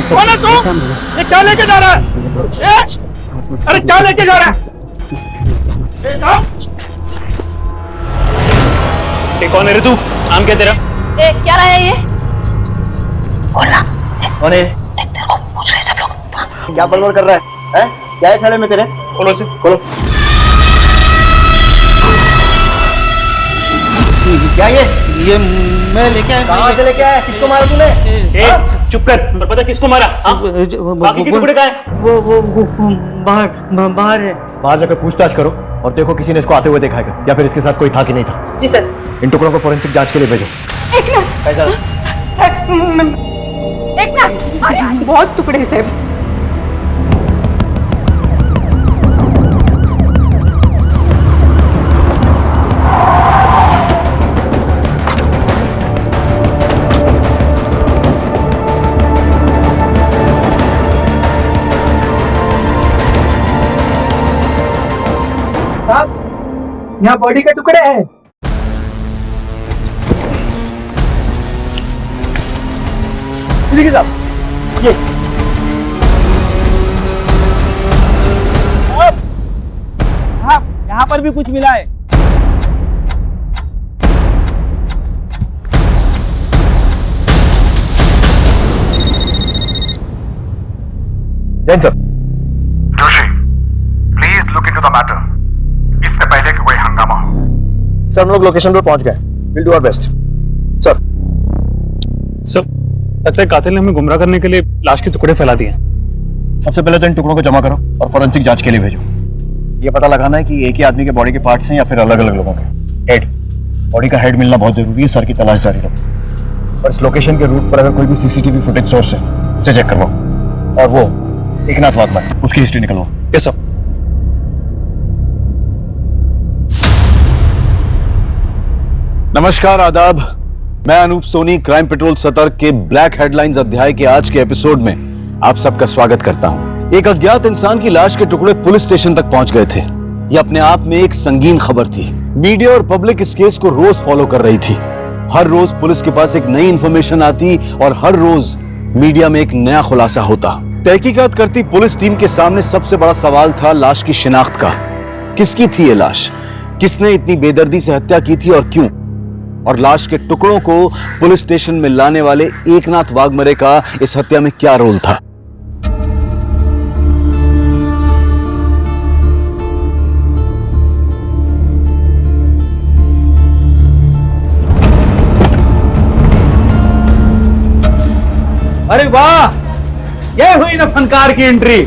कौन है तू? ये क्या लेके जा रहा है? अरे क्या लेके जा रहा है? ये कौन है रे तू? नाम क्या तेरा? क्या रहा है ये? बोलना। कौन है? तेरे को पूछ रहे सब लोग। क्या बलबल कर रहा है? हैं? क्या है थाले में तेरे? खोलो से। खोलो। क्या ये मैं लेके आया। कहाँ से लेके आया? किसको मारा तूने? चुप कर। पर पता किसको मारा? बाकी के टुकड़े कहाँ हैं? वो बाहर है। बाहर जाकर पूछताछ करो और देखो किसी ने इसको आते हुए देखा है क्या, या फिर इसके साथ कोई था कि नहीं था। जी सर। इन टुकड़ों को फोरेंसिक जांच के लिए भेजो। एकनाथ कैसा? सर, एकनाथ, अरे बहुत टुकड़े सर। यहाँ बॉडी के टुकड़े हैं। देखिए साहब, ये यहाँ पर भी कुछ मिला है। Jain sir. Joshi, please look into the matter. इससे पहले कि कोई हंगामा हो। सर हम लोग लोकेशन पर पहुंच गए। Will do our best. Sir लगता है कातिल ने हमें गुमराह करने के लिए लाश के टुकड़े फैला दिए। सबसे पहले तो इन टुकड़ों को जमा करो और फोरेंसिक जांच के लिए भेजो। ये पता लगाना है कि एक ही आदमी के बॉडी के पार्ट्स हैं या फिर अलग अलग लोगों के। हेड, बॉडी का हेड मिलना बहुत जरूरी है। सर की तलाश जारी रखो और इस लोकेशन के रूट पर अगर कोई भी सीसीटीवी फुटेज सोर्स है उसे चेक करवाओ। और वो एकनाथ वाघमारे, उसकी हिस्ट्री निकलवाओ। Yes sir. नमस्कार, आदाब। मैं अनूप सोनी क्राइम पेट्रोल सतर्क के ब्लैक हेडलाइंस अध्याय के आज के एपिसोड में आप सबका स्वागत करता हूं। एक अज्ञात इंसान की लाश के टुकड़े पुलिस स्टेशन तक पहुंच गए थे। यह अपने आप में एक संगीन खबर थी। मीडिया और पब्लिक इस केस को रोज फॉलो कर रही थी। हर रोज पुलिस के पास एक नई इंफॉर्मेशन आती और हर रोज मीडिया में एक नया खुलासा होता। तहकीकात करती पुलिस टीम के सामने सबसे बड़ा सवाल था लाश की शिनाख्त का। किसकी थी ये लाश? किसने इतनी बेदर्दी से हत्या की थी और क्यों? और लाश के टुकड़ों को पुलिस स्टेशन में लाने वाले एकनाथ वाघमारे का इस हत्या में क्या रोल था? अरे वाह, ये हुई ना फनकार की एंट्री।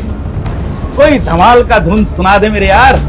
कोई धमाल का धुन सुना दे मेरे यार।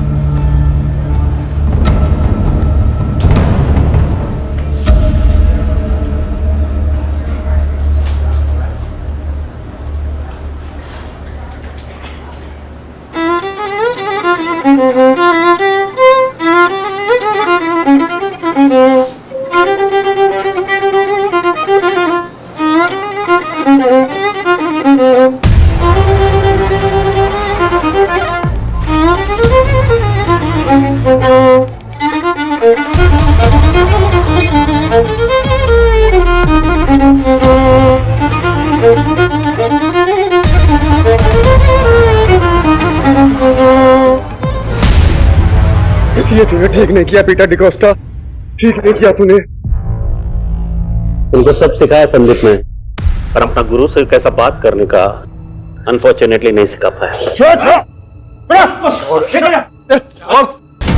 ये तूने ठीक नहीं किया पीटर डिकोस्टा, ठीक नहीं किया तूने। तुमको सब सिखाया संदीप ने, पर अपना गुरु से कैसा बात करने का अनफॉर्चुनेटली नहीं सिखा पाया।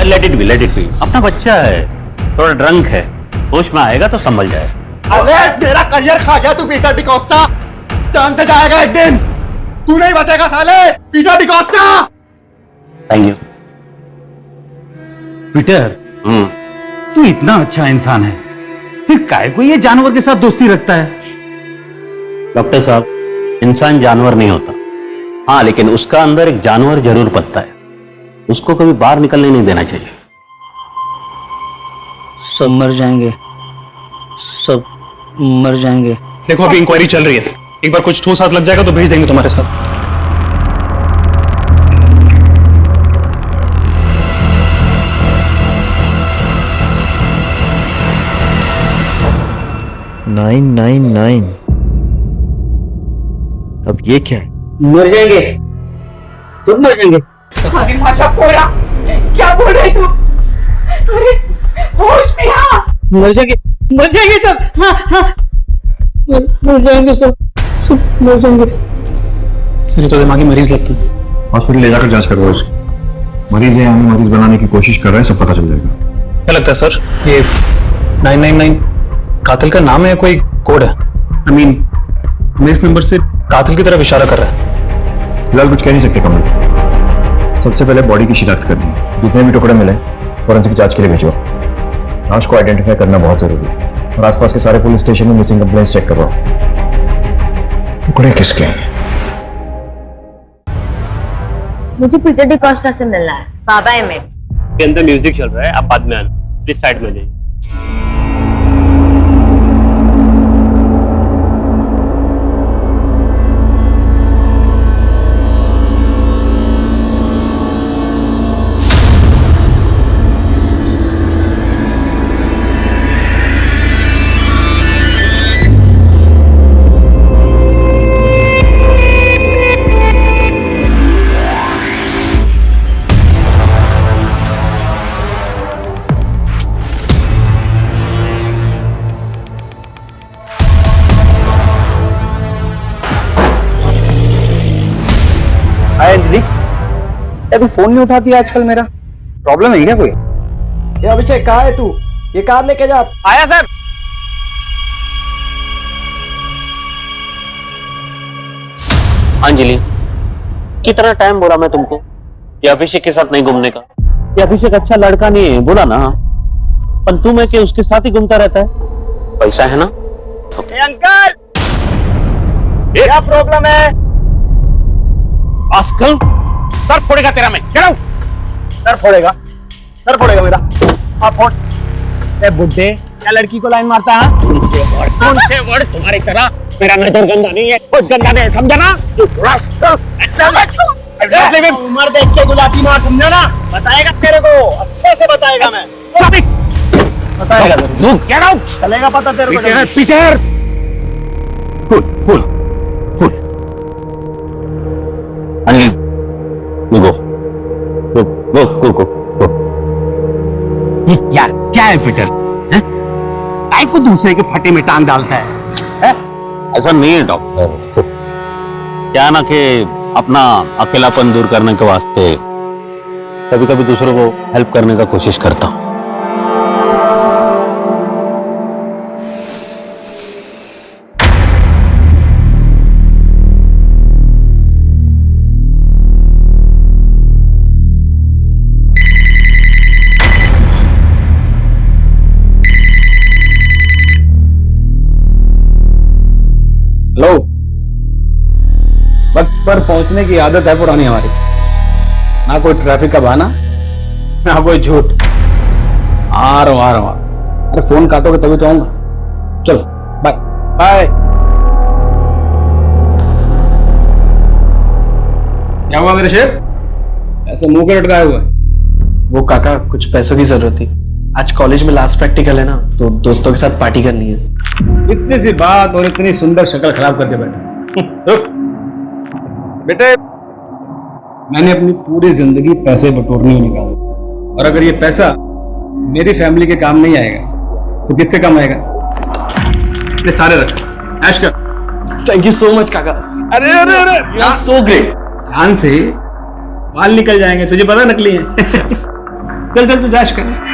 Let it be. अपना बच्चा है, थोड़ा ड्रंक है, होश में आएगा तो संभल जाए। अरे मेरा करियर खा गया तू पीटर डिकोस्टा। जान से जाएगा एक दिन, तू नहीं बचेगा साले Peter D'Costa. Thank you. Peter, तू इतना अच्छा इंसान है, फिर काहे को ये जानवर के साथ दोस्ती रखता है? डॉक्टर साहब, इंसान जानवर नहीं होता। हाँ, लेकिन उसका अंदर एक जानवर जरूर पलता है। उसको कभी बाहर निकलने नहीं देना चाहिए। सब मर जाएंगे, सब मर जाएंगे। देखो अभी इंक्वायरी चल रही है, एक बार कुछ ठोस हाथ लग जाएगा तो भेज देंगे तुम्हारे साथ। अब ये क्या है? मर जाएंगे, तुम मर जाएंगे। अरे माशा पोरा, क्या बोल रहे तू? अरे होश में आ। मर जाएंगे सब। हाँ हाँ, मर जाएंगे सब मर जाएंगे। सर ये तो दिमागी मरीज लगती है। हॉस्पिटल ले जाकर जांच करवाओ इसकी। मरीज है हमें मरीज बनाने की कोशिश कर रहा है, सब पता चल जाएगा। क्या लगता है सर, ये 999 कातिल का नाम है या कोई कोड है? I mean, हमें इस नंबर से कातिल की तरफ इशारा कर रहा है। फिलहाल कुछ कह नहीं सकते कमल। सबसे पहले बॉडी की शिनाख्त करनी है। जितने भी टुकड़े मिले फॉरेंसिक जांच के लिए भेजो। लाश को आइडेंटिफाई करना बहुत जरूरी है और आसपास के सारे पुलिस स्टेशन में मिसिंग कंप्लेंट्स चेक करवाओ। टुकड़े किसके हैं? मुझे पीटर डिकोस्टा से मिलना है, बाबा है मेरे। के अंदर म्यूजिक चल रहा है, आप बाद में आना, प्लीज साइड में जाइए। तू फोन नहीं उठाती आजकल, मेरा प्रॉब्लम है क्या कोई? ये अभिषेक कहाँ है तू? ये कार लेके जा। आया सर। अंजलि, कितना टाइम बोला मैं तुमको ये अभिषेक के साथ नहीं घूमने का? ये अभिषेक अच्छा लड़का नहीं है, बोला ना। पर तुम है कि उसके साथ ही घूमता रहता है, पैसा है ना? अंकल, क्या प्रॉब्लम है? आजकल सर फोड़ेगा तेरा मैं। चलो, सर फोड़ेगा मेरा। आप फोड़। ए बुड्ढे, क्या लड़की को लाइन मारता है? तुमसे वर्ड तुम्हारी तरह मेरा नजर गंदा नहीं है, कुछ गंदा नहीं, समझा ना? उम्र देख के गुलाटी मार, समझा ना? बताएगा तेरे को, अच्छे से बताएगा मैं। बताएगा जरूर। क्या नाम? चलेगा पता तेरे को। पीटर, अंजलि, गो। ये क्या है पीटर? काय को दूसरे के फटे में टांग डालता है? ऐसा नहीं है डॉक्टर, क्या ना कि अपना अकेलापन दूर करने के वास्ते कभी कभी दूसरों को हेल्प करने का कोशिश करता हूं। लो, वक्त पर पहुंचने की आदत है पुरानी हमारी। ना कोई ट्रैफिक का बहाना, ना कोई झूठ। आ रहा हूं। अरे फोन काटोगे तभी तो आऊंगा। चलो बाय बाय। क्या हुआ मेरे शेर, ऐसे मुंह के लटकाए हुए? वो काका, कुछ पैसों की जरूरत थी। आज कॉलेज में लास्ट प्रैक्टिकल है ना, तो दोस्तों के साथ पार्टी करनी है। इतनी सी बात और इतनी सुंदर शक्ल खराब करके बैठा। रुक बेटे, मैंने अपनी पूरी जिंदगी पैसे बटोरने में निकाला, और अगर ये पैसा मेरी फैमिली के काम नहीं आएगा तो किसके काम आएगा? ये सारे रख, ऐश कर। थैंक यू सो मच काका। अरे अरे अरे, यू आर सो ग्रेट। ध्यान से, बाल निकल जाएंगे, तुझे पता नकली है। चल चल तू ऐश कर।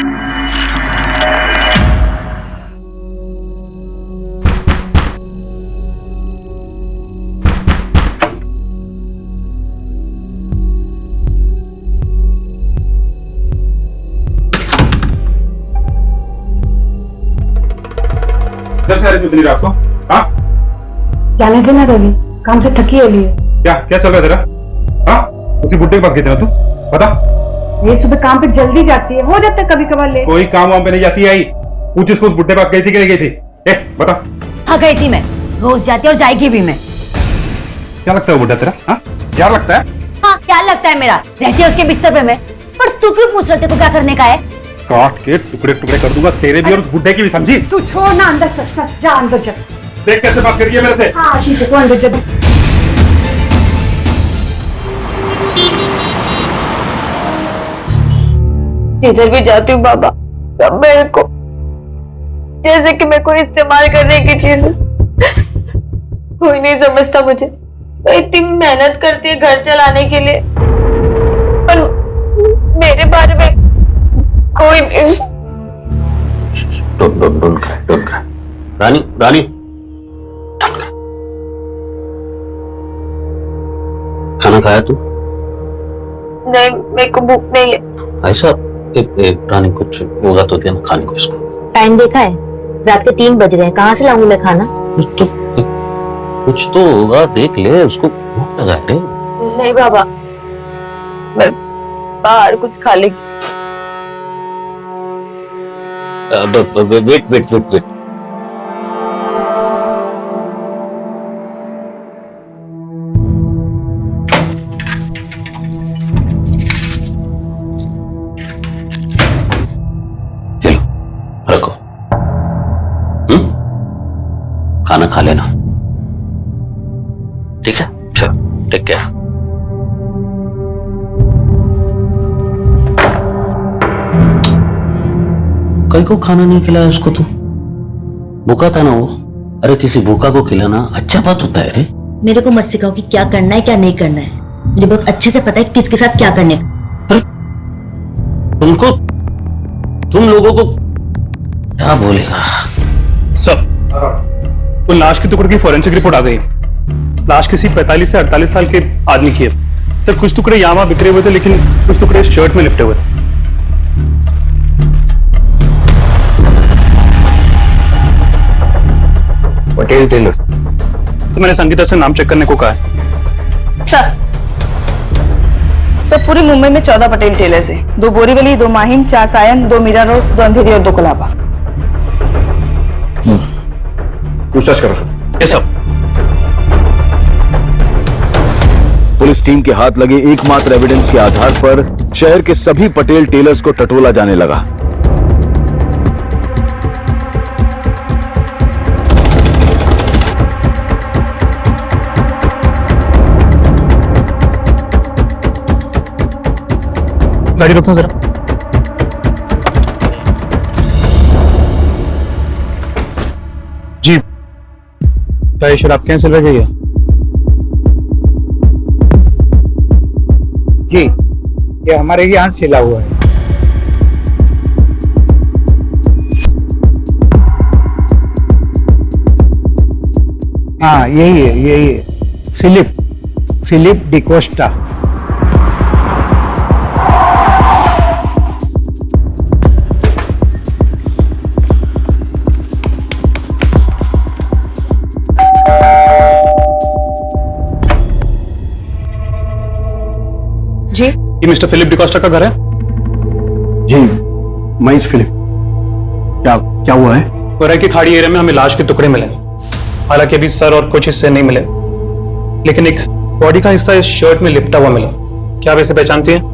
इतनी रात को? हाँ, जाने देना रवि, काम से थकी है लिए। क्या क्या चल रहा है तेरा? हाँ, उसी बुड्ढे के पास गई थी ना तू? बता। ये सुबह काम पे जल्दी जाती है, हो जाता है कभी कभार लेट। कोई काम वाम पे नहीं जाती आई। पूछ इसको, उस बुड्ढे के पास गई थी कि नहीं गई थी? बता। हाँ गई थी मैं, रोज जाती और जाएगी भी मैं। क्या लगता है वो बुड्ढा तेरा? हाँ, क्या लगता है? हाँ, क्या लगता है मेरा? रहती है उसके बिस्तर पे मैं। पर तू क्यों पूछ रहे थे, को क्या करने का है? काट के टुकड़े टुकड़े कर दूंगा, तेरे भी और उस बुड्ढे की भी, समझी? तू छोड़ ना, अंदर चल, जा अंदर चल। देख कैसे बात करिए मेरे से। हाँ ठीक है, तू अंदर चल। जिधर भी जाती हूँ बाबा, सब मेरे को जैसे कि मैं कोई इस्तेमाल करने की चीज हूँ। कोई नहीं समझता मुझे। मैं इतनी मेहनत करती है घर चलाने के लिए, पर मेरे बारे में कोई नहीं। Don't cry. रानी रानी, खाना खाया तू? नहीं, मेरे को भूख नहीं है। ऐसा रानी, कुछ होगा तो देना खाने को इसको। टाइम देखा है? रात के 3 बज रहे हैं, कहाँ से लाऊंगी मैं खाना? कुछ तो होगा, देख ले, उसको भूख लगा है रे। नहीं बाबा, मैं बाहर कुछ खा लेगी। वेट। रखो। खाना खा लेना, ठीक है? चल, टेक केयर। कई को खाना नहीं खिलाया उसको तो? भूखा था ना वो। अरे किसी भूखा को खिलाना अच्छा बात होता है रे। मेरे को मत सिखाओ कि क्या करना है क्या नहीं करना है। मुझे बहुत अच्छे से पता है किसके साथ क्या करने का। तुम लोगों को क्या बोलेगा? सर, वो लाश के टुकड़े की फोरेंसिक रिपोर्ट आ गई। लाश किसी 45 से 48 साल के आदमी की है। सर, कुछ टुकड़े यहाँ बिखरे हुए थे, लेकिन कुछ टुकड़े शर्ट में लिपटे हुए थे। पटेल टेलर। तो मैंने संगीता से नाम चेक करने को कहा है। सर पूरी मुंबई में 14 पटेल टेलर्स है। 2 बोरीवली, 2 माहिम, 4 सायन, 2 मीरा रोड, 2 अंधेरी और 2 कोलाबा। पूछताछ करो सर। ये सब पुलिस टीम के हाथ लगे एकमात्र एविडेंस के आधार पर शहर के सभी पटेल टेलर्स को टटोला जाने लगा। गाड़ी रोकना जरा। जी, क्या ये शराब आपके यहाँ सिलवा गई है? जी, ये हमारे यहाँ सिला हुआ है। हाँ, यही है फिलिप डिकोस्टा। जी, ये मिस्टर फिलिप डिकोस्टा का घर है? जी, मैं फिलिप। क्या हुआ है? कोराई की खाड़ी एरिया में हमें लाश के टुकड़े मिले। हालांकि अभी सर और कुछ हिस्से नहीं मिले, लेकिन एक बॉडी का हिस्सा इस शर्ट में लिपटा हुआ मिला। क्या आप इसे पहचानती हैं?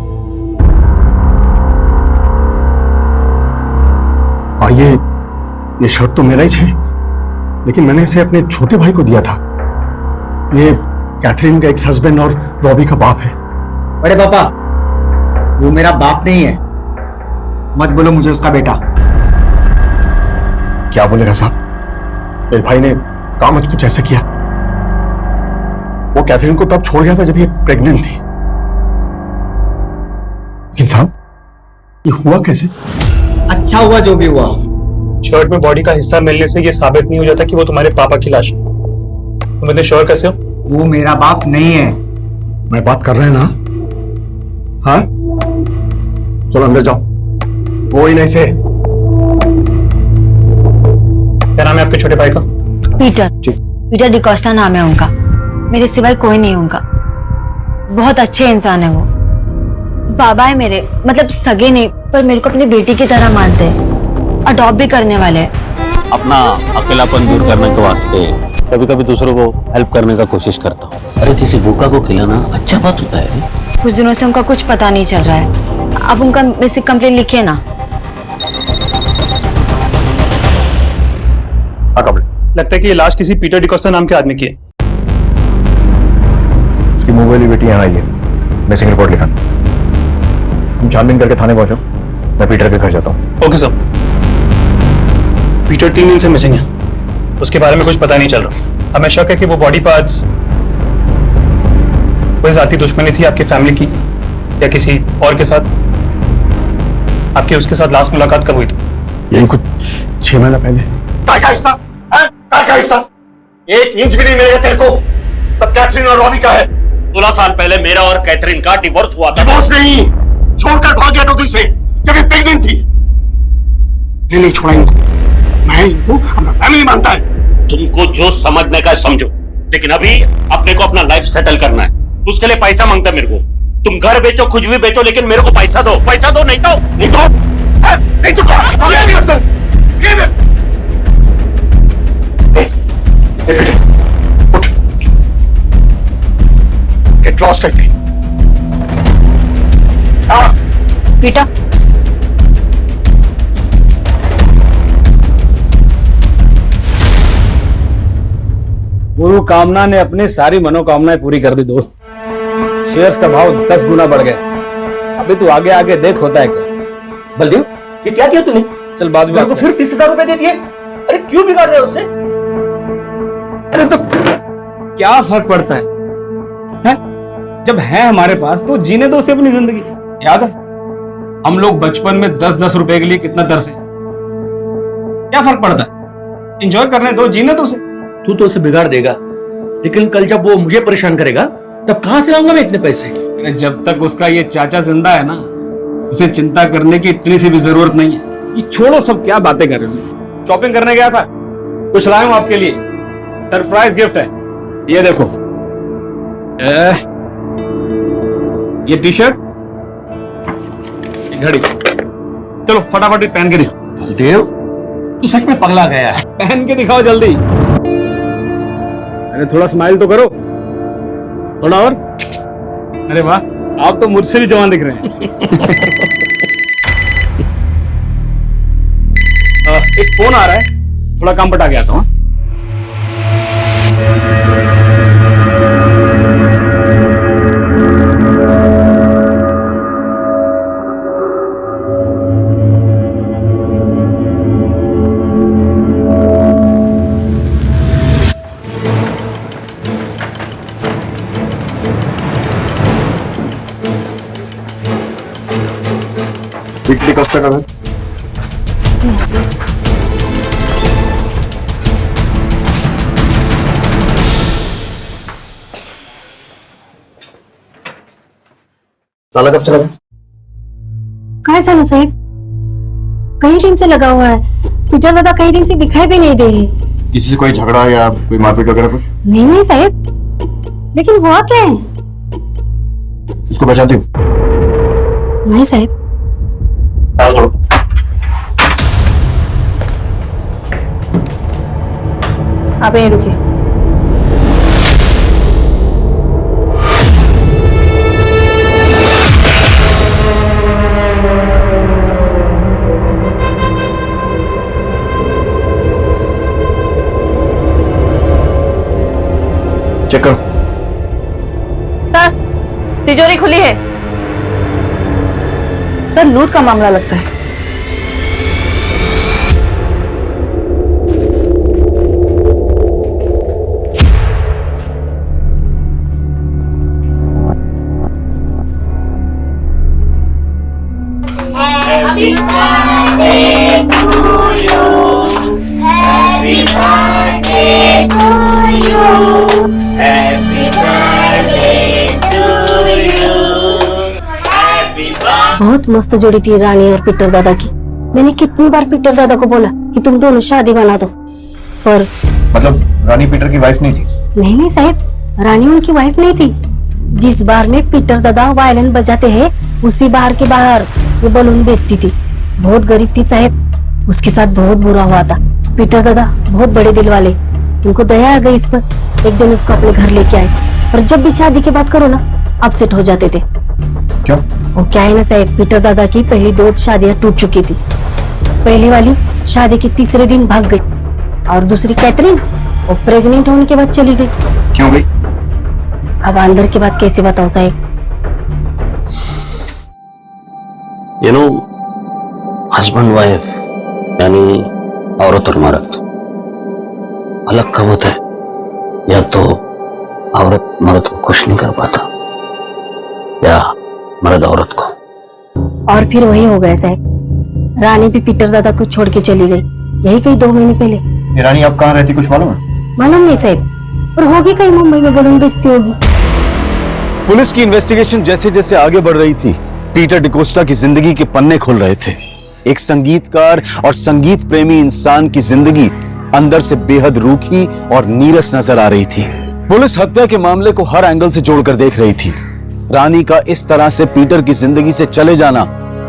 ये शर्ट तो मेरा ही है, लेकिन मैंने इसे अपने छोटे भाई को दिया था। ये कैथरीन का एक्स हस्बैंड और रॉबी का बाप है। बड़े पापा, वो मेरा बाप नहीं है। मत बोलो मुझे उसका बेटा। क्या बोलेगा साहब? मेरे भाई ने काम कुछ ऐसा किया। वो कैथरीन को तब छोड़ गया था जब ये प्रेग्नेंट थी। लेकिन साहब, ये हुआ कैसे? अच्छा हुआ जो भी हुआ। शर्ट में बॉडी का हिस्सा मिलने से यह साबित नहीं हो जाता कि वो तुम्हारे पापा की लाश है। तुम इतने श्योर कैसे हो? वो मेरा बाप नहीं है। मैं बात कर रहे हैं ना? हाँ, चलो अंदर जाओ। वो ही नहीं से। क्या नाम है आपके छोटे भाई का? पीटर डिकोस्टा नाम है उनका। मेरे सिवाय कोई नहीं उनका। बहुत अच्छे इंसान है वो। बाबा है मेरे, मतलब सगे नहीं, पर मेरे को अपनी बेटी की तरह मानते हैं। अडॉप्ट भी करने वाले हैं। अपना अकेलापन दूर करने के वास्ते कभी कभी दूसरों को हेल्प करने का कोशिश करता हूँ। अरे किसी भूखा को खिलाना अच्छा बात होता है। कुछ दिनों से उनका कुछ पता नहीं चल रहा है। अब उनका बेसिक कंप्लेंट लिखिए ना। लगता है कि ये लाश किसी पीटर डिकोस्टा नाम के आदमी की है। उसकी मोबाइल बेटी यहाँ आई है। मिसिंग रिपोर्ट लिखाना। तुम छानबीन करके थाने पहुंचो, मैं पीटर के घर जाता हूँ। Okay sir. पीटर 3 दिन से मिसिंग है, उसके बारे में कुछ पता नहीं चल रहा। हमें शक है कि वो बॉडी पार्ट्स कोई जाती दुश्मनी थी आपकी फैमिली की या किसी और के साथ। आपकी उसके साथ लास्ट मुलाकात कब हुई थी? यही कुछ 6 महीना पहले। काय का हिस्सा? काय का हिस्सा? 1 इंच भी नहीं मिलेगा तेरे को। सब कैथरीन और रॉबी का है। 16 साल पहले मेरा और कैथरीन का डिवोर्स हुआ था। डिवोर्स नहीं, छोड़कर भाग गया था तुझसे जब ये प्रेग्नेंट थी। नहीं छोड़ा इनको, मैं इनको अपना फैमिली मानता है। तुमको जो समझने का समझो, लेकिन अभी अपने को अपना लाइफ सेटल करना है। उसके लिए पैसा मांगता है मेरे को। तुम घर बेचो, कुछ भी बेचो, लेकिन मेरे को पैसा दो। पैसा दो, नहीं तो सर। उठ, गेट लॉस्ट ऐसे। पीटर, गुरु कामना ने अपनी सारी मनोकामनाएं पूरी कर दी दोस्त। शेयर्स का भाव 10 गुना बढ़ गया। अभी तू आगे आगे देख होता है क्या। बलदेव, ये क्या किया तूने? चल बाद में। को फिर 30,000 रुपए दे दिए। अरे क्यों बिगाड़ रहे हो उसे? अरे तो क्या फर्क पड़ता है? जब है हमारे पास तो जीने दो उसे अपनी जिंदगी। याद है हम लोग बचपन में 10-10 रुपए के लिए कितना तरसे। क्या फर्क पड़ता है? एंजॉय करने दो, जीने दो उसे। तू तो उसे बिगाड़ देगा, लेकिन कल जब वो मुझे परेशान करेगा तब कहां से लाऊंगा मैं इतने पैसे? अरे जब तक उसका ये चाचा जिंदा है ना, उसे चिंता करने की इतनी सी भी जरूरत नहीं है। ये छोड़ो, सब क्या बातें कर रहे हो। शॉपिंग करने गया था, कुछ लाया हूं आपके लिए, सरप्राइज गिफ्ट है। ये देखो, ये टी शर्ट, घड़ी। चलो फटाफट पहन के दिखाओ। बलदेव, तू सच में पगला गया है। पहन के दिखाओ जल्दी। अरे थोड़ा स्माइल तो करो, थोड़ा और। अरे वाह, आप तो मुझसे भी जवान दिख रहे हैं। एक फोन आ रहा है, थोड़ा काम पटा के आता हूं। पीटर डिकोस्टा का घर। ताला कब चला? काय झालं साहेब? कई दिन से लगा हुआ है। पीटर दादा कई दिन से दिखाई भी नहीं दे रहे। किसी से कोई झगड़ा या कोई मारपीट वगैरह कुछ? नहीं साहब, लेकिन हुआ क्या है? इसको पहचानती हूँ? नहीं साहब। आप यहीं रुकिए। चेक करो। सर, तिजोरी खुली है। सर, लूट का मामला लगता है। बहुत मस्त जोड़ी थी रानी और पीटर दादा की। मैंने कितनी बार पीटर दादा को बोला कि तुम दोनों शादी बना दो, पर मतलब रानी पीटर की वाइफ नहीं थी? नहीं साहब, रानी उनकी वाइफ नहीं थी। जिस बार में पीटर दादा वायलिन बजाते हैं उसी बार के बाहर वो बलून बेचती थी। बहुत गरीब थी साहब, उसके साथ बहुत बुरा हुआ था। पीटर दादा बहुत बड़े दिल वाले, उनको दया आ गई इस पर। एक दिन उसको अपने घर लेके आए, और जब भी शादी की बात करो ना अपसेट हो जाते थे। क्यों? वो क्या है ना साहब, पीटर दादा की पहली 2 शादियां टूट चुकी थी। पहली वाली शादी के तीसरे दिन भाग गई, और दूसरी कैथरीन वो प्रेग्नेंट होने के बाद चली गई। क्यों गई? अब अंदर की बात कैसे बताऊं साहब, यू नो, हस्बैंड वाइफ यानी औरत और मर्द अलग कब होता है? या तो औरत मर्द को खुश नहीं कर पाता, या मर्द औरत को। और फिर वही हो गया साहब, रानी भी पीटर दादा को छोड़ के चली गई, यही कहीं 2 महीने पहले। ये रानी अब कहाँ रहती कुछ मालूम है? मालूम नहीं साहब, और होगी कहीं मुंबई में बलून बेचती होगी। पुलिस की इन्वेस्टिगेशन जैसे जैसे आगे बढ़ रही थी, पीटर डिकोस्टा की जिंदगी के पन्ने खुल रहे थे। एक संगीतकार और संगीत प्रेमी इंसान की जिंदगी अंदर से बेहद रूखी और नीरस नजर आ रही थी। पुलिस हत्या के मामले को हर एंगल से जोड़कर देख रही थी। रानी का इस तरह से पीटर की जिंदगी से चले जाना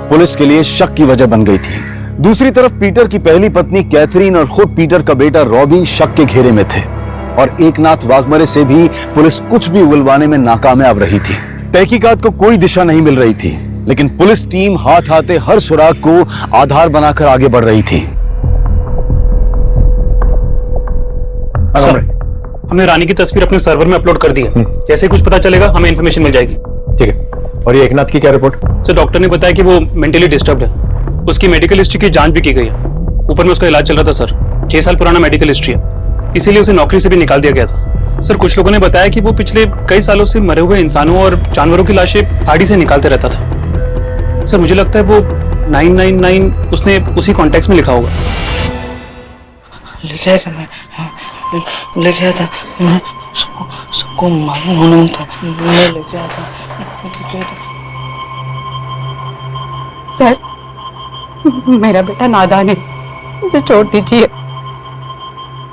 पुलिस के लिए शक की वजह बन गई थी। दूसरी तरफ पीटर की पहली पत्नी कैथरीन और खुद पीटर का बेटा रॉबी शक के घेरे में थे, और एकनाथ वाघमरे से भी पुलिस कुछ भी उगलवाने में नाकामयाब रही थी। तहकीकात को कोई दिशा नहीं मिल रही थी, लेकिन पुलिस टीम हाथ आते हर सुराग को आधार बनाकर आगे बढ़ रही थी। सर, हमने रानी की तस्वीर अपने सर्वर में अपलोड कर दी है। जैसे ही कुछ पता चलेगा हमें इन्फॉर्मेशन मिल जाएगी। ठीक है। और ये एकनाथ की क्या रिपोर्ट? सर, डॉक्टर ने बताया कि वो मेंटली डिस्टर्ब्ड है। उसकी मेडिकल हिस्ट्री की जांच भी की गई है। ऊपर में उसका इलाज चल रहा था सर। 6 साल पुराना मेडिकल हिस्ट्री है, इसीलिए उसे नौकरी से भी निकाल दिया गया था। सर, कुछ लोगों ने बताया कि वो पिछले कई सालों से मरे हुए इंसानों और जानवरों की लाशें गाड़ी से निकालते रहता था। सर, मुझे लगता है वो 999 उसने उसी कॉन्टेक्स्ट में लिखा होगा। लिखा है कि मैं लेके आया था, मैं सबको मालूम होना था, मैं लेके आया था। सर, मेरा बेटा नादान है, उसे छोड़ दीजिए।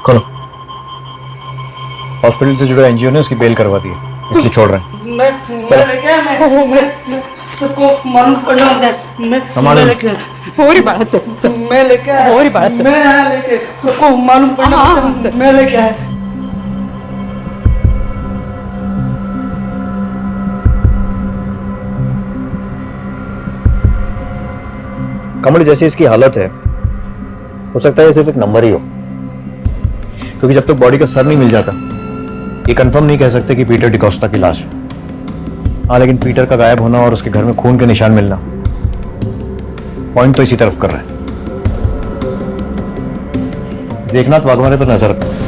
कौन? हॉस्पिटल से जुड़ा एनजीओ ने उसकी बेल करवा दी है, इसलिए छोड़ रहे हैं। मैं लेके आया, मैं सबको मालूम पड़ा मैं लेके आया। होरी बात सर, मैं लेके आया, होरी बात सर, मैं आया लेके, सबको मालूम पड़ा मैं लेके आया। कमल, जैसी इसकी हालत है, हो सकता है सिर्फ एक नंबर ही हो, क्योंकि जब तक बॉडी का सर नहीं मिल जाता ये कंफर्म नहीं कह सकते कि पीटर डिकोस्टा की लाश है। हाँ, लेकिन पीटर का गायब होना और उसके घर में खून के निशान मिलना पॉइंट तो इसी तरफ कर रहे हैं। एकनाथ वाघमारे पर नजर रखो।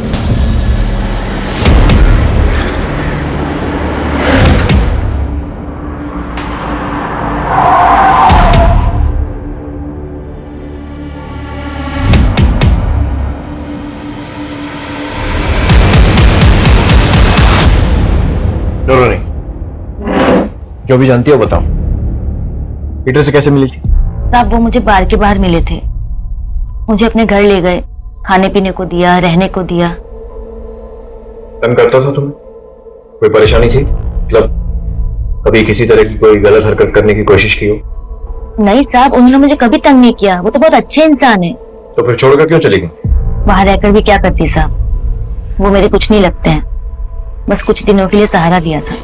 डरो नहीं, जो भी जानती हो बताओ, पीटर से कैसे मिली थी? साहब, वो मुझे बार के बाहर मिले थे, मुझे अपने घर ले गए, खाने पीने को दिया, रहने को दिया। तंग करता था तुम्हें? कोई परेशानी थी? मतलब कभी किसी तरह की कोई गलत हरकत करने की कोशिश की हो? नहीं साहब, उन्होंने मुझे कभी तंग नहीं किया, वो तो बहुत अच्छे इंसान है। तो फिर छोड़कर क्यों चली गई? वहां रहकर भी क्या करती साहब, वो मेरे कुछ नहीं लगते हैं, बस कुछ दिनों के लिए सहारा दिया था,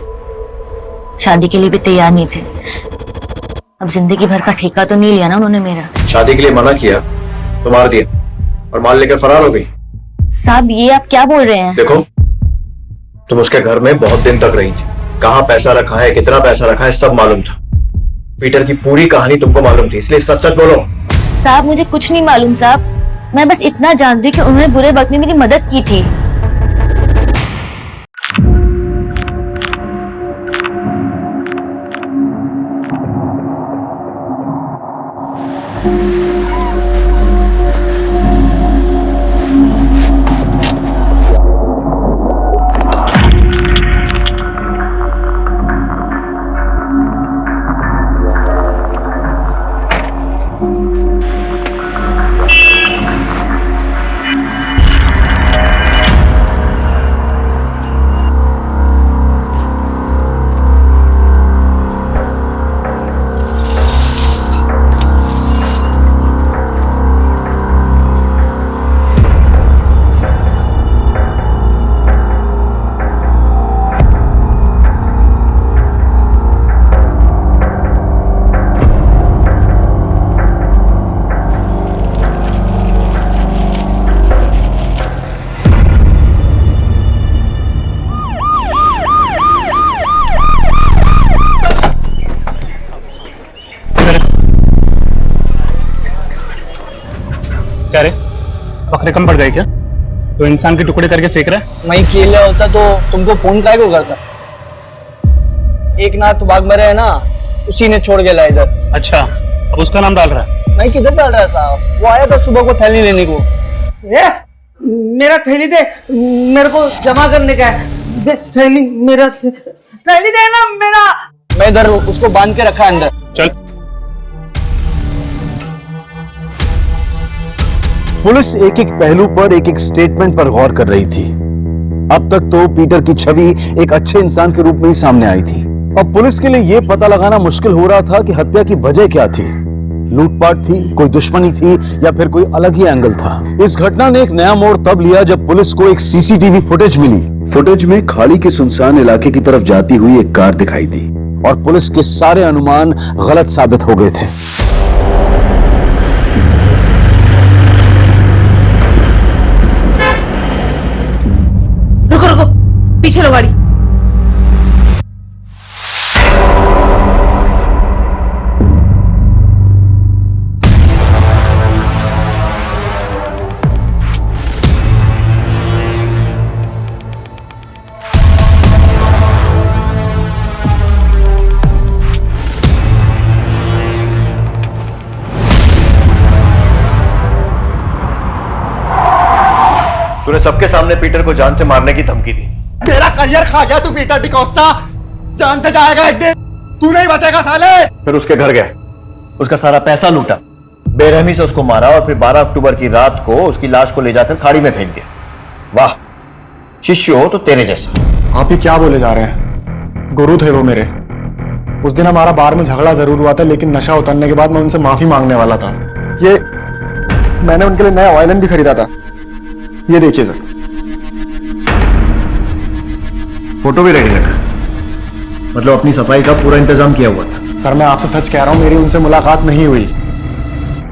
शादी के लिए भी तैयार नहीं थे। अब जिंदगी भर का ठेका तो नहीं लिया ना उन्होंने मेरा। शादी के लिए मना किया तो मार दिया और माल लेकर फरार हो गई। साहब, ये आप क्या बोल रहे हैं? देखो, तुम उसके घर में बहुत दिन तक रही थी, कहाँ पैसा रखा है, कितना पैसा रखा है, सब मालूम था। पीटर की पूरी कहानी तुमको मालूम थी, इसलिए सच सच बोलो। साहब, मुझे कुछ नहीं मालूम साहब, मैं बस इतना जानती हूँ कि उन्होंने बुरे वक्त में मेरी मदद की थी। में पड़ गए क्या? तो इंसान के टुकड़े करके फेंक रहा है? मैं अकेले होता तो तुमको फोन काय को करता। एक नाथ बाग में रहे ना, उसी ने छोड़ के लाया इधर। अच्छा, अब उसका नाम डाल रहा है? मैं किधर डाल रहा है साहब, वो आया था सुबह को थैली लेने को। मेरा थैली दे, मेरे को जमा करने का है। थैली मेरा थैली दे ना मेरा। मैं इधर उसको बांध के रखा है अंदर। चल। पुलिस एक एक पहलू पर एक एक स्टेटमेंट पर गौर कर रही थी। अब तक तो पीटर की छवि एक अच्छे इंसान के रूप में ही सामने आई थी। अब पुलिस के लिए यह पता लगाना मुश्किल हो रहा था कि हत्या की वजह क्या थी। लूटपाट थी, कोई दुश्मनी थी, या फिर कोई अलग ही एंगल था। इस घटना ने एक नया मोड़ तब लिया जब पुलिस को एक सीसीटीवी फुटेज मिली। फुटेज में खाड़ी के सुनसान इलाके की तरफ जाती हुई एक कार दिखाई दी और पुलिस के सारे अनुमान गलत साबित हो गए थे। रुको रुको, पीछे लो गाड़ी। तूने सबके सामने पीटर को जान से मारने की धमकी दी। मेरा करियर खा गया तू पीटर डिकोस्टा, जान से जाएगा एक दिन, तू नहीं बचेगा साले। फिर उसके घर गया, उसका सारा पैसा लूटा, बेरहमी से उसको मारा और फिर 12 अक्टूबर की रात को उसकी लाश को ले जाकर खाड़ी में फेंक दिया। वाह, शिष्य हो तो तेरे जैसा। आप ही क्या बोले जा रहे हैं? गुरु थे वो मेरे। उस दिन हमारा बार में झगड़ा जरूर हुआ था, लेकिन नशा उतरने के बाद मैं उनसे माफी मांगने वाला था। ये मैंने उनके लिए नया वायलिन भी खरीदा था, ये देखिए सर। फोटो भी रेडी रखा, मतलब अपनी सफाई का पूरा इंतजाम किया हुआ था। सर मैं आपसे सच कह रहा हूं, मेरी उनसे मुलाकात नहीं हुई।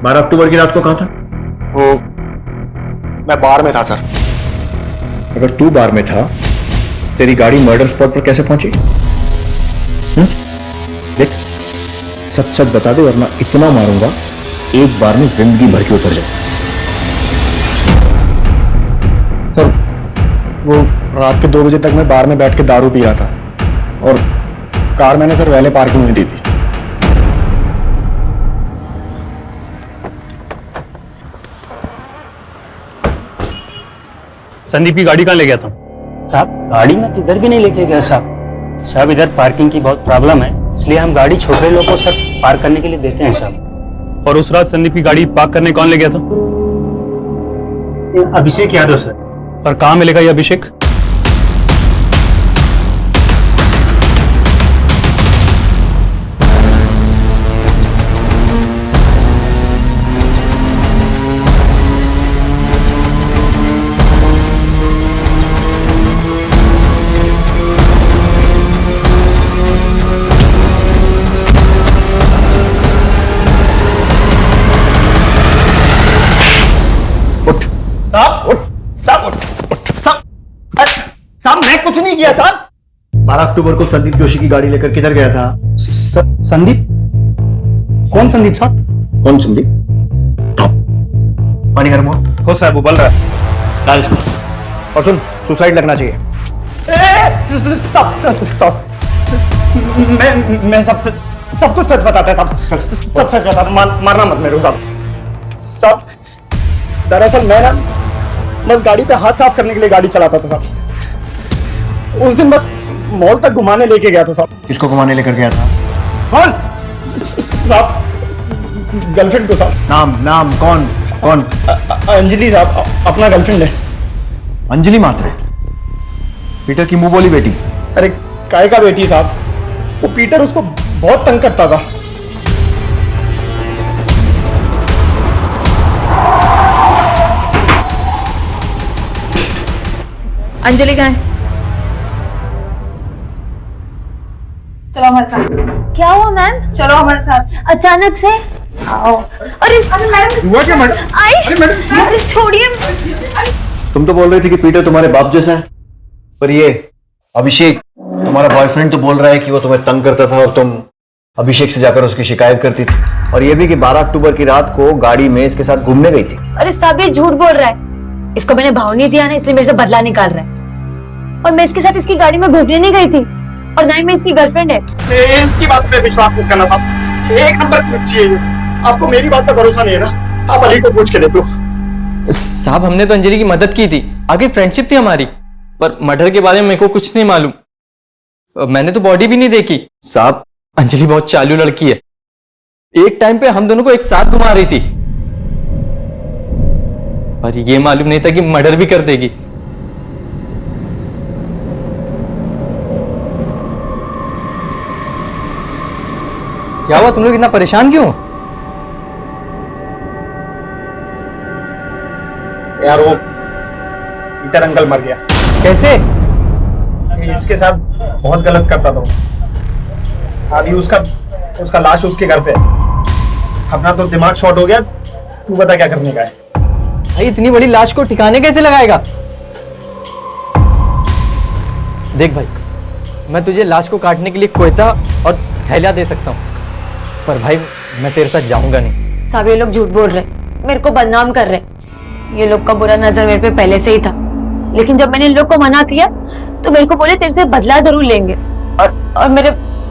12 अक्टूबर की रात को कहां था? वो मैं बार में था सर। अगर तू बार में था, तेरी गाड़ी मर्डर स्पॉट पर कैसे पहुंची? देख, सच सच बता दे वरना इतना मारूंगा एक बार में जिंदगी भर के उतर जाए। सर वो रात के 2 बजे तक मैं बार में बैठ के दारू पी रहा था और कार मैंने सर वैले पार्किंग में दी थी। संदीप की गाड़ी कहाँ ले गया था? साहब गाड़ी में किधर भी नहीं लेके गया साहब। साहब इधर पार्किंग की बहुत प्रॉब्लम है, इसलिए हम गाड़ी छोटे लोगों को सर पार्क करने के लिए देते हैं साहब। और उस रात संदीप की गाड़ी पार्क करने कौन ले गया था? अभिषेक यादव सर। और कहाँ मिलेगा ये अभिषेक? साहब मैं कुछ नहीं किया साहब। 12 अक्टूबर को संदीप जोशी की गाड़ी लेकर किधर गया था? संदीप? कौन संदीप साहब? कौन संदीप? पानी गर्म हो साहब उबल रहा है। डाल इसको। और सुन, सुसाइड लगना चाहिए। मैं सब कुछ सच बताता है साहब, सब सच बताता। मारना मत मेरे को साहब। दरअसल मैं ना बस गाड़ी पे हाथ साफ करने के लिए गाड़ी चलाता था साहब। उस दिन बस मॉल तक घुमाने लेके गया था साहब। किसको घुमाने लेकर गया था? कौन साहब? गर्लफ्रेंड को साहब। नाम कौन? अंजलि साहब, अपना गर्लफ्रेंड है। अंजलि मात्रे, पीटर की मुंह बोली बेटी। अरे काय का बेटी साहब, वो पीटर उसको बहुत तंग करता था। अंजलि कहाँ है? चलो हमारे साथ। क्या हुआ मैम? चलो हमारे साथ। अचानक से? आओ। अरे मैडम, हुआ क्या मैडम? अरे छोड़िए। तुम तो बोल रही थी कि पीटर तुम्हारे बाप जैसा है, पर ये अभिषेक तुम्हारा बॉयफ्रेंड तो बोल रहा है कि वो तुम्हें तंग करता था और तुम अभिषेक से जाकर उसकी शिकायत करती थी। और ये भी कि 12 अक्टूबर की रात को गाड़ी में इसके साथ घूमने गई थी। अरे सब ये झूठ बोल रहा है। इसको मैंने भाव नहीं दिया ना, इसलिए मेरे से बदला निकाल रहा है। और मैं इसके साथ इसकी गाड़ी में घूमने नहीं गई थी, और ना ही मैं इसकी गर्लफ्रेंड है। इसकी बात पे विश्वास मत करना साहब, एक नंबर की बच्ची है ये। आपको मेरी बात पे भरोसा नहीं है ना, आप अली को पूछ के देख लो। साहब हमने तो अंजलि की मदद की थी, आगे फ्रेंडशिप थी हमारी, पर मर्डर के बारे में मेरे को कुछ नहीं मालूम। मैंने तो बॉडी भी नहीं देखी। साहब अंजलि बहुत चालू लड़की है, एक टाइम पे हम दोनों को एक साथ घुमा रही थी, पर ये मालूम नहीं था कि मर्डर भी कर देगी। क्या हुआ, तुम लोग इतना परेशान क्यों? यार वो पीटर अंकल मर गया। कैसे? इसके साथ बहुत गलत करता था। अभी उसका लाश उसके घर पे है। अपना तो दिमाग शॉर्ट हो गया, तू बता क्या करने का है। भाई इतनी बड़ी लाश को ठिकाने कैसे लगाएगा? देख भाई, मैं तुझे लाश को काटने के लिए कोयता और थैलियां दे सकता हूँ, पर भाई मैं तेरे साथ जाऊंगा नहीं। सब ये लोग झूठ बोल रहे, मेरे को बदनाम कर रहे। ये लोग का बुरा नजर मेरे पे पहले से ही था, लेकिन जब मैंने इन लोग को मना किया तो मेरे को बोले तेरे से बदला जरूर लेंगे, और मेरे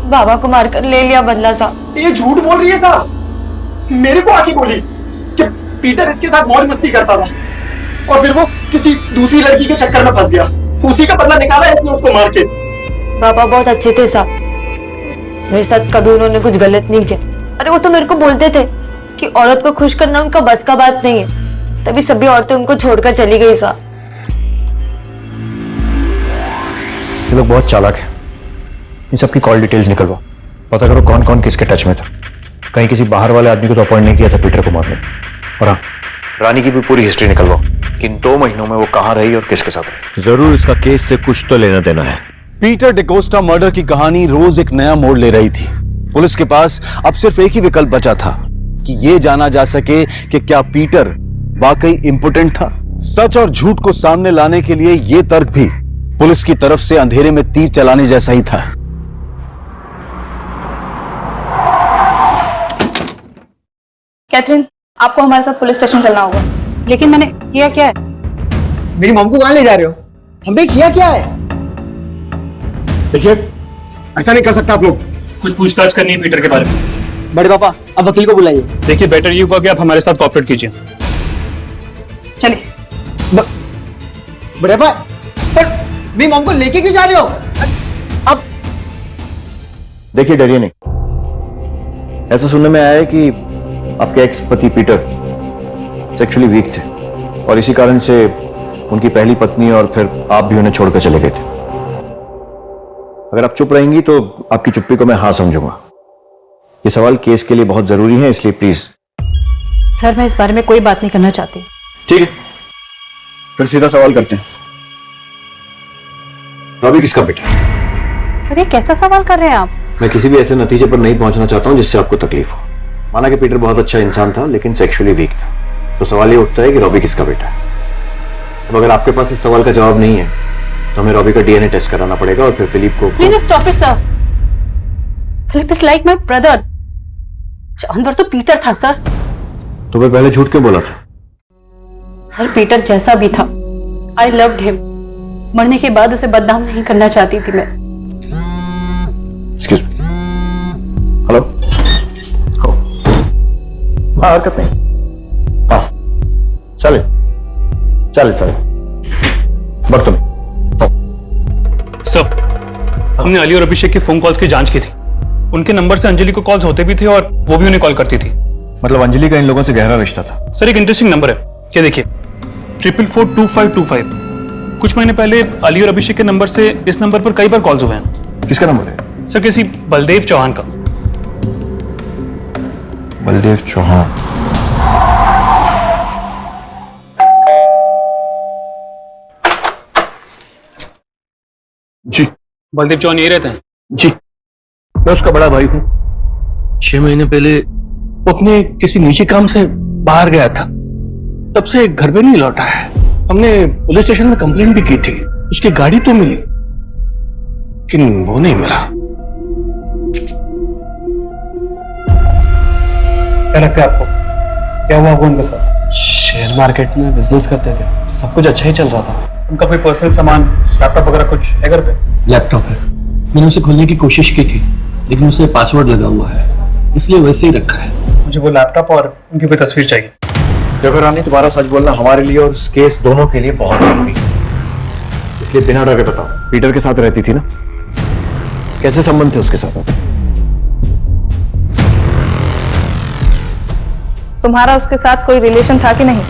बाबा को मारकर ले लिया बदला। साहब ये झूठ बोल रही है साहब, मेरे को आके बोली कि पीटर इसके साथ मौज मस्ती करता था, और फिर वो किसी दूसरी लड़की के चक्कर में फंस गया, उसी का बदला निकाला इसने उसको मार के। बाबा बहुत अच्छे थे साहब, मेरे साथ कभी उन्होंने कुछ गलत नहीं किया। अरे वो तो मेरे को बोलते थे कि औरत को खुश करना उनका बस का बात नहीं है, तभी सभी औरतें उनको छोड़कर चली गई। साहब ये लोग बहुत चालाक हैं, इन सबकी कॉल डिटेल्स निकलवाओ, पता करो कौन कौन किसके टच में था। कहीं किसी बाहर वाले आदमी को तो अपॉइंट नहीं किया था पीटर को मारने। और हाँ, रानी की भी पूरी हिस्ट्री निकलवाओ कि इन 2 महीनों में वो कहाँ रही और किसके साथ रही। जरूर इसका केस से कुछ तो लेना देना है। पीटर डिकोस्टा मर्डर की कहानी रोज एक नया मोड़ ले रही थी। पुलिस के पास अब सिर्फ एक ही विकल्प बचा था कि यह जाना जा सके कि क्या पीटर वाकई इंपोर्टेंट था। सच और झूठ को सामने लाने के लिए यह तर्क भी पुलिस की तरफ से अंधेरे में तीर चलाने जैसा ही था। कैथरीन, आपको हमारे साथ पुलिस स्टेशन चलना होगा। लेकिन मैंने किया क्या है? मेरी मॉम को कहाँ ले जा रहे हो? हमने किया क्या है? देखिए ऐसा नहीं कर सकता आप लोग। कुछ पूछताछ करनी है पीटर के बारे में। बड़े पापा अब वकील को बुलाइए। देखिए बेटर ये होगा कि आप हमारे साथ कोऑपरेट कीजिए। चलिए। बड़े पापा, पर मेरी मॉम को लेके क्यों जा रहे हो? अब देखिए डरिए नहीं, ऐसा सुनने में आया है कि आपके एक्स पति पीटर सेक्सुअली वीक थे, और इसी कारण से उनकी पहली पत्नी और फिर आप भी उन्हें छोड़कर चले गए थे। अगर आप चुप रहेंगी तो आपकी चुप्पी को मैं हाँ समझूंगा। ये सवाल केस के लिए बहुत जरूरी है, इसलिए प्लीज। सर मैं इस बारे में कोई बात नहीं करना चाहती। ठीक है, फिर सीधा सवाल करते हैं। रॉबी किसका बेटा है? सर ये कैसा सवाल कर रहे हैं आप? मैं किसी भी ऐसे नतीजे पर नहीं पहुंचना चाहता हूं जिससे आपको तकलीफ हो। माना कि पीटर बहुत अच्छा इंसान था लेकिन सेक्सुअली वीक था, तो सवाल ये उठता है कि रॉबी किसका बेटा है। अब अगर आपके पास इस सवाल का जवाब नहीं है तो हमें रॉबी का डीएनए टेस्ट कराना पड़ेगा, और फिर फिलिप को। Please stop it sir. Philip is like my brother. जानवर तो पीटर था सर। तो मैं पहले झूठ क्यों बोला था? सर पीटर जैसा भी था, आई लव्ड हिम। मरने के बाद उसे बदनाम नहीं करना चाहती थी मैं। Excuse me, hello. हाँ हरकत नहीं, हाँ चले चले चले बर्तन। सर हमने अली और अभिषेक के फोन कॉल्स की जांच की थी। उनके नंबर से अंजलि को कॉल्स होते भी थे और वो भी उन्हें कॉल करती थी। मतलब अंजलि का इन लोगों से गहरा रिश्ता था। सर एक इंटरेस्टिंग नंबर है, ये देखिए 442525। कुछ महीने पहले अली और अभिषेक के नंबर से इस नंबर पर कई बार कॉल्स हुए हैं। किसका नंबर है? सर किसी बलदेव चौहान का। बलदेव चौहान? जी बलदेव चौहान यही रहते हैं? जी, मैं उसका बड़ा भाई हूँ। 6 महीने पहले वो अपने किसी निजी काम से बाहर गया था, तब से घर पे नहीं लौटा है। हमने पुलिस स्टेशन में कंप्लेंट भी की थी, उसकी गाड़ी तो मिली लेकिन वो नहीं मिला। क्या लगता है आपको क्या हुआ होगा उनके साथ? शेयर मार्केट में बिजनेस करते थे, सब कुछ अच्छा ही चल रहा था। उनका कोई पर्सनल सामान, लैपटॉप वगैरह कुछ है घर पे? लैपटॉप है, मैंने उसे खोलने की कोशिश की थी लेकिन उसे पासवर्ड लगा हुआ है, इसलिए वैसे ही रखा है। मुझे वो लैपटॉप और उनकी कोई तस्वीर चाहिए। देखो रानी, तुम्हारा सच बोलना हमारे लिए और इस केस दोनों के लिए बहुत जरूरी है, इसलिए बिना डरे बताओ, पीटर के साथ रहती थी ना? कैसे संबंध थे उसके साथ? तुम्हारा उसके साथ कोई रिलेशन था कि नहीं?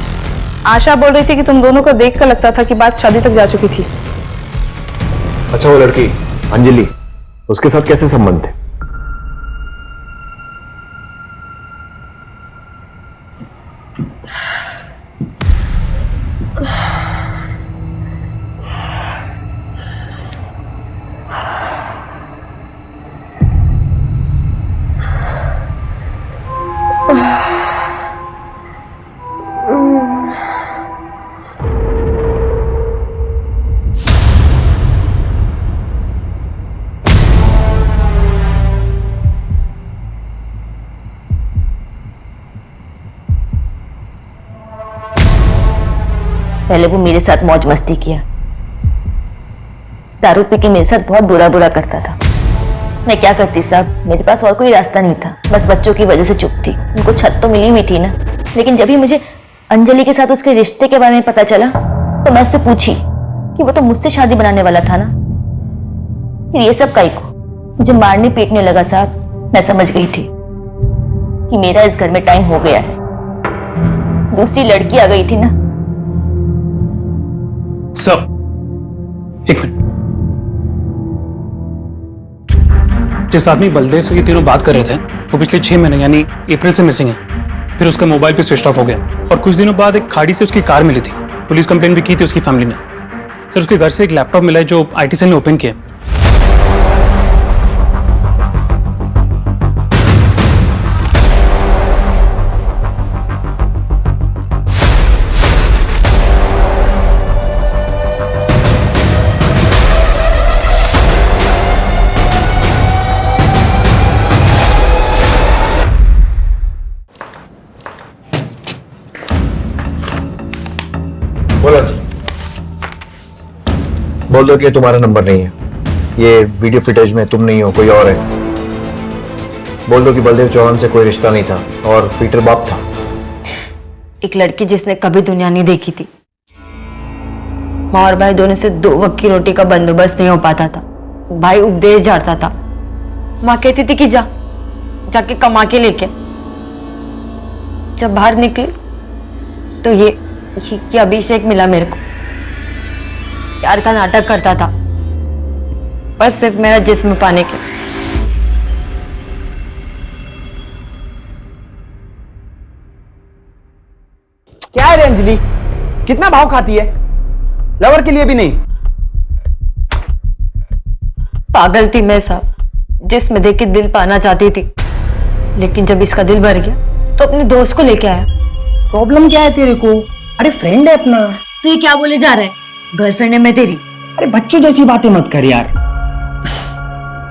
आशा बोल रही थी कि तुम दोनों को देखकर लगता था कि बात शादी तक जा चुकी थी। अच्छा, वो लड़की अंजलि, उसके साथ कैसे संबंध थे? पहले वो मेरे साथ मौज मस्ती किया, दारू पी के मेरे साथ बहुत बुरा बुरा करता था। मैं क्या करती साहब, मेरे पास और कोई रास्ता नहीं था, बस बच्चों की वजह से चुप थी। उनको छत तो मिली हुई थी ना, लेकिन जब भी मुझे अंजलि के साथ उसके रिश्ते के बारे में पता चला तो मैं उससे पूछी कि वो तो मुझसे शादी बनाने वाला था ना, फिर ये सब काई को? मुझे मारने पीटने लगा साहब। मैं समझ गई थी कि मेरा इस घर में टाइम हो गया है। दूसरी लड़की आ गई थी ना। सर, एक मिनट। जिस आदमी बलदेव से ये तीनों बात कर रहे थे वो पिछले 6 महीने यानी अप्रैल से मिसिंग है। फिर उसका मोबाइल पे स्विच ऑफ हो गया और कुछ दिनों बाद एक खाड़ी से उसकी कार मिली थी। पुलिस कंप्लेंट भी की थी उसकी फैमिली ने। सर, उसके घर से एक लैपटॉप मिला है जो आईटी सेल ने ओपन किया। बोलो जी, बोल दो कि तुम्हारा नंबर नहीं है, ये वीडियो फुटेज में तुम नहीं हो, कोई और है। बोल दो कि बलदेव चौहान से कोई रिश्ता नहीं था और पीटर बाप था। एक लड़की जिसने कभी दुनिया नहीं देखी थी। माँ और भाई दोनों से 2 वक्त की रोटी का बंदोबस्त नहीं हो पाता था। भाई उपदेश झाड़ता था, माँ कहती थी कि जाके कमा के लेके। जब बाहर निकली तो ये अभिषेक मिला मेरे को। प्यार का नाटक करता था बस सिर्फ मेरा जिस्म पाने के। क्या है रे अंजलि, कितना भाव खाती है? लवर के लिए भी नहीं। पागल थी मैं साहब, जिस्म देख के दिल पाना चाहती थी, लेकिन जब इसका दिल भर गया तो अपने दोस्त को लेके आया। प्रॉब्लम क्या है तेरे को? अरे फ्रेंड है अपना। तो ये क्या बोले जा रहा है? गर्लफ्रेंड है मैं तेरी। अरे बच्चों जैसी बातें मत कर यार।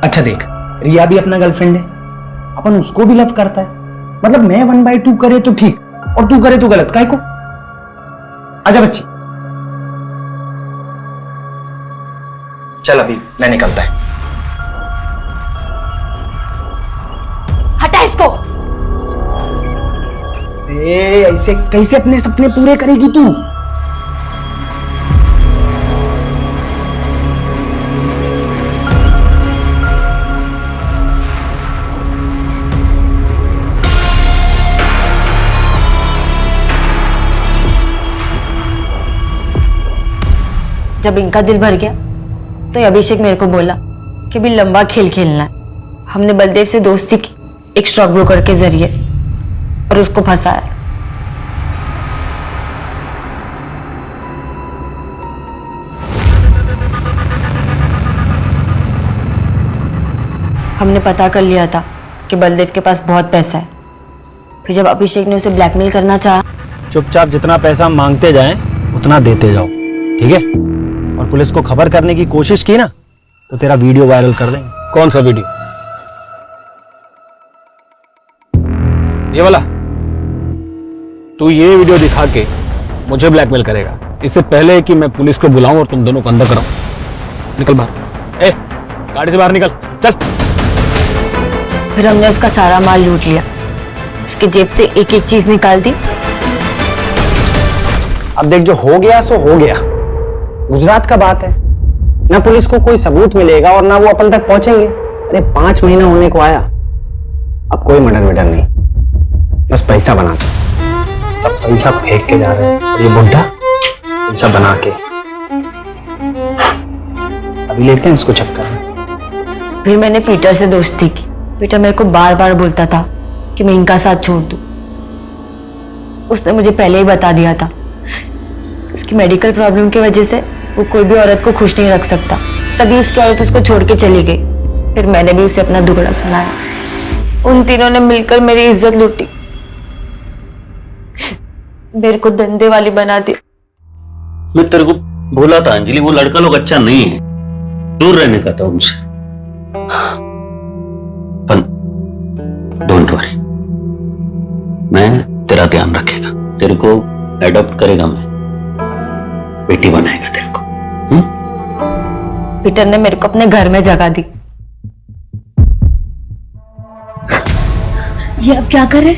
अच्छा देख, रिया भी अपना गर्लफ्रेंड है, अपन उसको भी लव करता है। मतलब मैं 1/2 करे तो ठीक और तू करे तो गलत, काहे को? आजा बच्ची, चल अभी मैं निकलता है। हटा इसको। ऐसे कैसे अपने सपने पूरे करेगी तू? जब इनका दिल भर गया तो अभिषेक मेरे को बोला कि भी लंबा खेल खेलना है। हमने बलदेव से दोस्ती की एक स्टॉक ब्रोकर के जरिए और उसको फंसाया। हमने पता कर लिया था कि बलदेव के पास बहुत पैसा है। फिर जब अभिषेक ने उसे ब्लैकमेल करना चाहा, चुपचाप जितना पैसा मांगते जाएं उतना देते जाओ, ठीक है? और पुलिस को खबर करने की कोशिश की ना तो तेरा वीडियो वायरल कर देंगे। कौन सा वीडियो? ये वाला? तू ये वीडियो दिखा के मुझे ब्लैकमेल करेगा, इससे पहले कि मैं पुलिस को बुलाऊं और तुम दोनों को अंदर कराऊं। निकल बाहर। ए, गाड़ी से बाहर निकल, चल। फिर हमने उसका सारा माल लूट लिया, उसकी जेब से एक एक चीज निकाल दी। अब देख, जो हो गया सो हो गया। गुजरात का बात है ना, पुलिस को कोई सबूत मिलेगा और ना वो अपन तक पहुंचेंगे। अरे 5 महीना होने को आया, अब कोई मर्डर वर्डर नहीं, बस पैसा बनाते। तब पैसा फेंक के जा रहे हैं और ये बुढ़ा पैसा बना के अभी लेते हैं इसको चक्कर में। फिर मैंने पीटर से दोस्ती की। पीटर मेरे को बार बार बोलता था कि मैं इनका साथ छोड़ दूं। उसने मुझे पहले ही बता दिया था, उसकी मेडिकल प्रॉब्लम की वजह से वो कोई भी औरत को खुश नहीं रख सकता, तभी उसकी औरत उसको छोड़ के चली गई। फिर मैंने भी उसे अपना दुगड़ा सुनाया। उन तीनों ने मिलकर मेरी इज्जत लूटी, मेरे को धंधे वाली बना दी। मैं तेरे को बोला था अंजलि, वो लड़का लोग अच्छा नहीं है, दूर रहने का था उनसे। पर डोंट वरी, मैं तेरा ध्यान रखेगा, तेरे को एडॉप्ट करेगा, मैं बेटी बनाएगा तेरे को। पीटर ने मेरे को अपने घर में जगह दी। ये अब क्या करे?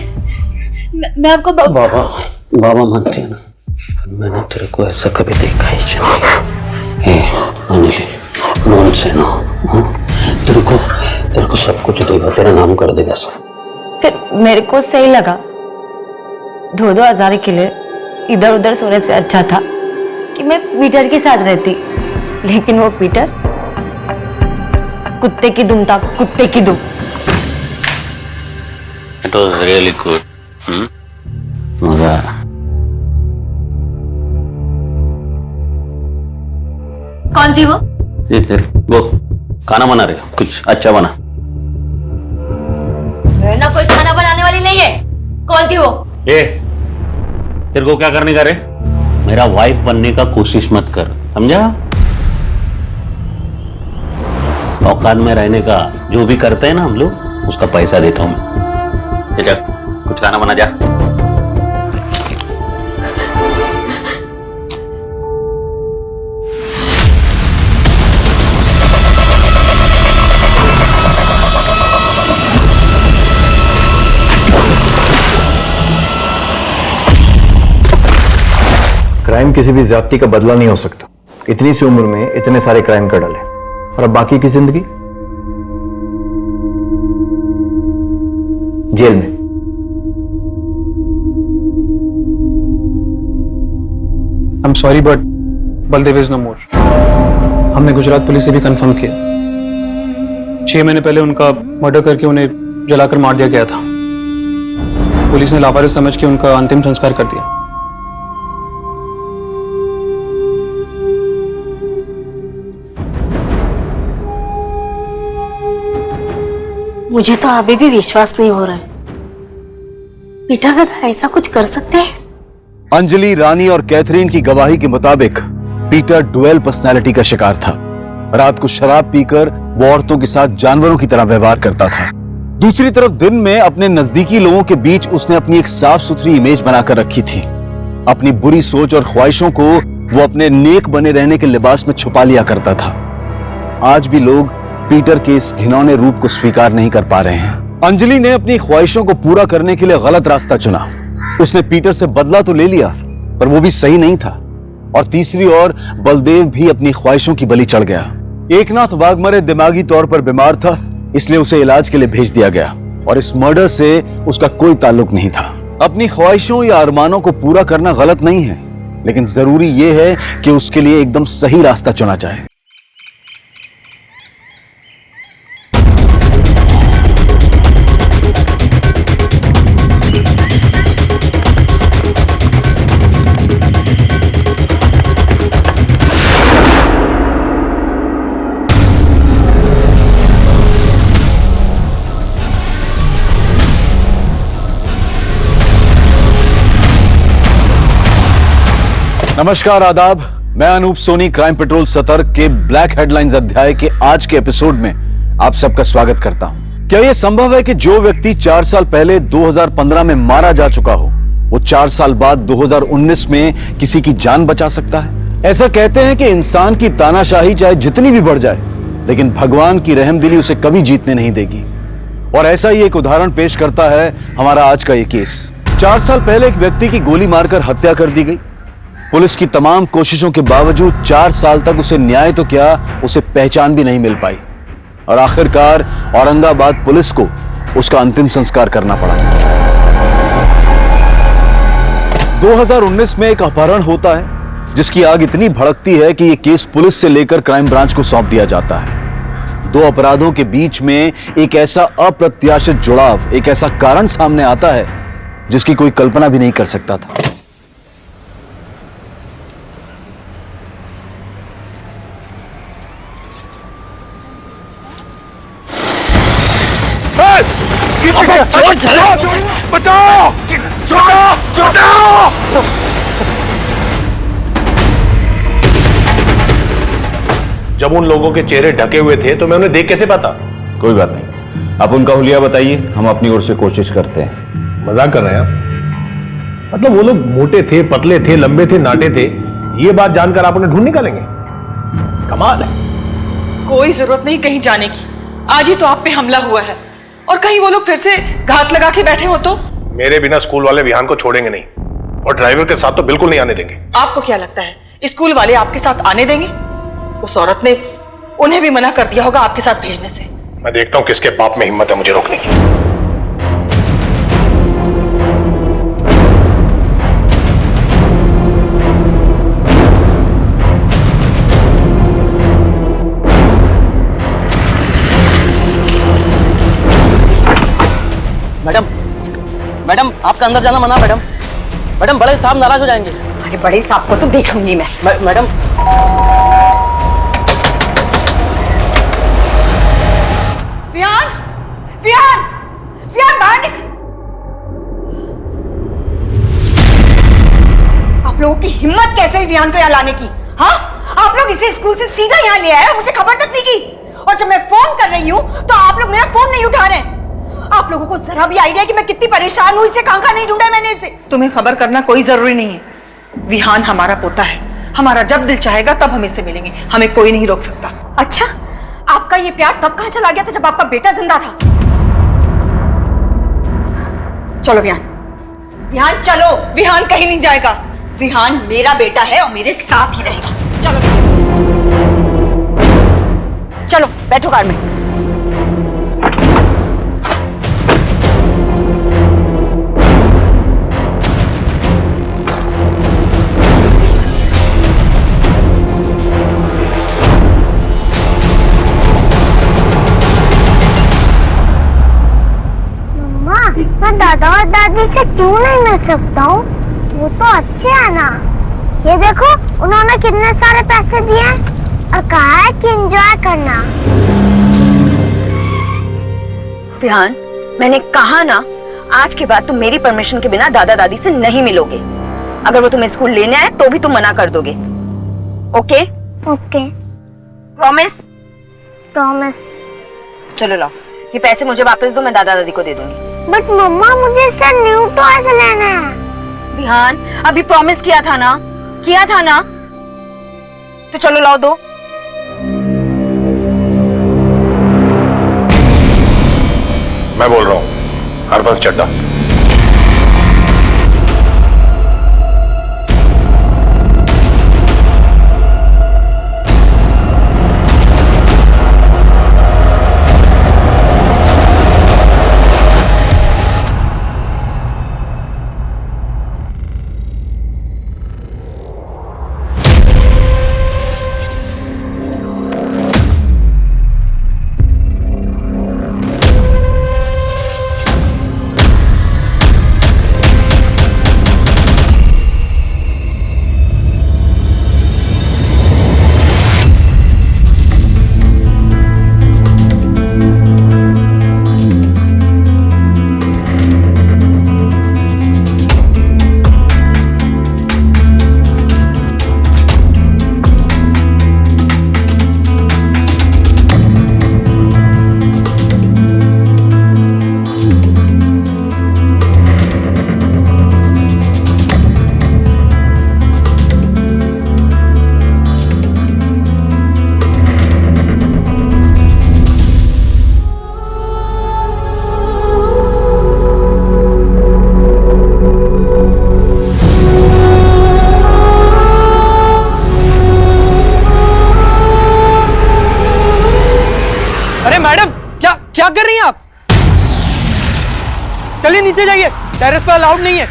मैं आपको बाबा मानती है ना, मैंने तेरे को ऐसा कभी देखा ही नहीं। अंजलि, नॉन से ना, तेरे को सब कुछ देगा, तेरा नाम कर देगा सब। फिर मेरे को सही लगा, 2-2 हजार के लिए इधर उधर सोने से अच्छा था कि मैं पीटर के साथ रहती। लेकिन वो पीटर कुत्ते की दुम था, कुत्ते की दुम। It was really good. मजा। कौन थी वो? जी तेरे वो खाना बना रहे हो, कुछ अच्छा बना। मैं ना कोई खाना बनाने वाली नहीं है। कौन थी वो? तेरे को क्या करने का रे? मेरा वाइफ बनने का कोशिश मत कर, समझा? औकात में रहने का जो भी करते हैं ना हम लोग, उसका पैसा देता हूं मैं। जा, कुछ खाना बना जा। क्राइम किसी भी ज्यादती का बदला नहीं हो सकता। इतनी सी उम्र में इतने सारे क्राइम कर डाले, और अब बाकी की जिंदगी जेल में। I'm sorry but Baldev is no more. हमने गुजरात पुलिस से भी कंफर्म किया, 6 महीने पहले उनका मर्डर करके उन्हें जलाकर मार दिया गया था। पुलिस ने लावारिस समझ के उनका अंतिम संस्कार कर दिया। मुझे तो अभी भी विश्वास नहीं हो रहा है, पीटर दादा ऐसा कुछ कर सकते हैं? अंजलि, रानी और कैथरीन की गवाही के मुताबिक पीटर डुअल पर्सनालिटी का शिकार था। रात को शराब पीकर वो औरतों के साथ जानवरों की तरह व्यवहार करता था। दूसरी तरफ दिन में अपने नजदीकी लोगों के बीच उसने अपनी एक साफ सुथरी इमेज बनाकर रखी थी। अपनी बुरी सोच और ख्वाहिशों को वो अपने नेक बने रहने के लिबास में छुपा लिया करता था। आज भी लोग पीटर के इस घिनौने रूप को स्वीकार नहीं कर पा रहे हैं। अंजलि ने अपनी ख्वाहिशों को पूरा करने के लिए गलत रास्ता चुना। उसने पीटर से बदला तो ले लिया, पर वो भी सही नहीं था। और तीसरी ओर बलदेव भी अपनी ख्वाहिशों की बलि चढ़ गया। एकनाथ वाघमरे दिमागी तौर पर बीमार था, इसलिए उसे इलाज के लिए भेज दिया गया, और इस मर्डर से उसका कोई ताल्लुक नहीं था। अपनी ख्वाहिशों या अरमानों को पूरा करना गलत नहीं है, लेकिन जरूरी यह है कि उसके लिए एकदम सही रास्ता चुना जाए। नमस्कार, आदाब। मैं अनूप सोनी क्राइम पेट्रोल सतर्क के ब्लैक हेडलाइंस अध्याय के आज के एपिसोड में आप सबका स्वागत करता हूं। क्या यह संभव है कि जो व्यक्ति 4 साल पहले 2015 में मारा जा चुका हो, वो 4 साल बाद 2019 में किसी की जान बचा सकता है? ऐसा कहते हैं कि इंसान की तानाशाही चाहे जितनी भी बढ़ जाए, लेकिन भगवान की रहमदिली उसे कभी जीतने नहीं देगी। और ऐसा ही एक उदाहरण पेश करता है हमारा आज का ये केस। 4 साल पहले एक व्यक्ति की गोली मारकर हत्या कर दी गई। पुलिस की तमाम कोशिशों के बावजूद 4 साल तक उसे न्याय तो क्या, उसे पहचान भी नहीं मिल पाई और आखिरकार औरंगाबाद पुलिस को उसका अंतिम संस्कार करना पड़ा। 2019 में एक अपहरण होता है जिसकी आग इतनी भड़कती है कि यह केस पुलिस से लेकर क्राइम ब्रांच को सौंप दिया जाता है। 2 अपराधों के बीच में एक ऐसा अप्रत्याशित जुड़ाव, एक ऐसा कारण सामने आता है जिसकी कोई कल्पना भी नहीं कर सकता था। बचाओ! जब उन लोगों के चेहरे ढके हुए थे तो मैं उन्हें देख कैसे पाता? कोई बात नहीं, आप उनका हुलिया बताइए, हम अपनी ओर से कोशिश करते हैं। मजाक कर रहे हैं आप? मतलब वो लोग मोटे थे, पतले थे, लंबे थे, नाटे थे, ये बात जानकर आप उन्हें ढूंढ निकालेंगे? कमाल है। कोई जरूरत नहीं कहीं जाने की, आज ही तो आप पे हमला हुआ है और कहीं वो लोग फिर से घात लगा के बैठे हो तो? मेरे बिना स्कूल वाले विहान को छोड़ेंगे नहीं और ड्राइवर के साथ तो बिल्कुल नहीं आने देंगे। आपको क्या लगता है स्कूल वाले आपके साथ आने देंगे? उस औरत ने उन्हें भी मना कर दिया होगा आपके साथ भेजने से। मैं देखता हूं किसके बाप में हिम्मत है मुझे रोकने की। मैडम, मैडम आपका अंदर जाना मना। मैडम, मैडम बड़े साहब नाराज हो जाएंगे। अरे बड़े साहब को तो देख लूंगी मैं। मैडम, विहान, विहान, विहान बाहर निकल। आप लोगों की हिम्मत कैसे हुई विहान को यहाँ लाने की? हाँ, आप लोग इसे स्कूल से सीधा यहाँ ले आए, मुझे खबर तक नहीं की। और जब मैं फोन कर रही हूँ तो आप लोग मेरा फोन नहीं उठा रहे। आप लोगों को जरा भी आइडिया है कि मैं कितनी परेशान हूँ? इसे कहाँ नहीं ढूंढा मैंने इसे। तुम्हें खबर करना कोई जरूरी नहीं है। विहान हमारा पोता है, हमारा जब दिल चाहेगा तब हम इससे मिलेंगे, हमें कोई नहीं रोक सकता। अच्छा, आपका ये प्यार तब कहाँ चला गया था जब आपका बेटा जिंदा था? चलो विहान, विहान चलो। विहान कहीं नहीं जाएगा। विहान मेरा बेटा है और मेरे साथ ही रहेगा। चलो चलो बैठो कार में। मैं दादा और दादी से क्यों नहीं मिल सकता हूँ? वो तो अच्छे है ना। ये देखो उन्होंने कितने सारे पैसे दिए और कहा है कि एंजॉय करना। विहान, मैंने कहा ना, आज के बाद तुम मेरी परमिशन के बिना दादा दादी से नहीं मिलोगे। अगर वो तुम्हें स्कूल लेने आए तो भी तुम मना कर दोगे। ओके? ओके। प्रॉमिस? प्रॉमिस। चलो लाओ, ये पैसे मुझे वापस दो, मैं दादा दादी को दे दूंगी। बट मम्मा मुझे इससे न्यू टॉयज लेना है। विहान, अभी प्रॉमिस किया था ना, किया था ना, तो चलो लाओ दो। मैं बोल रहा हूं, हरबंस चड्डा। मैडम, क्या क्या कर रही हैं आप? चलिए नीचे जाइए, टेरेस पर अलाउड नहीं है।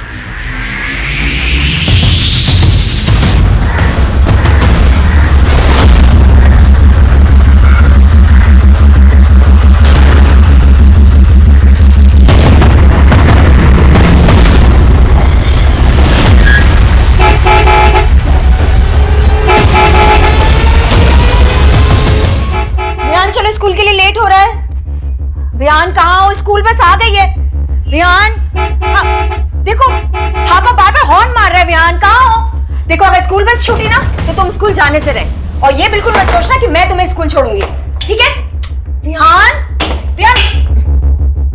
विहान चलो, स्कूल के लिए लेट हो रहा है। विहान कहाँ हो? स्कूल बस आ गई है। विहान, हाँ, देखो थापा बार बार हॉर्न मार रहा है। विहान कहाँ हो? देखो अगर स्कूल बस छूटी ना तो तुम स्कूल जाने से रहे, और ये बिल्कुल मत सोचना कि मैं तुम्हें स्कूल छोड़ूंगी, ठीक है? विहान, विहान,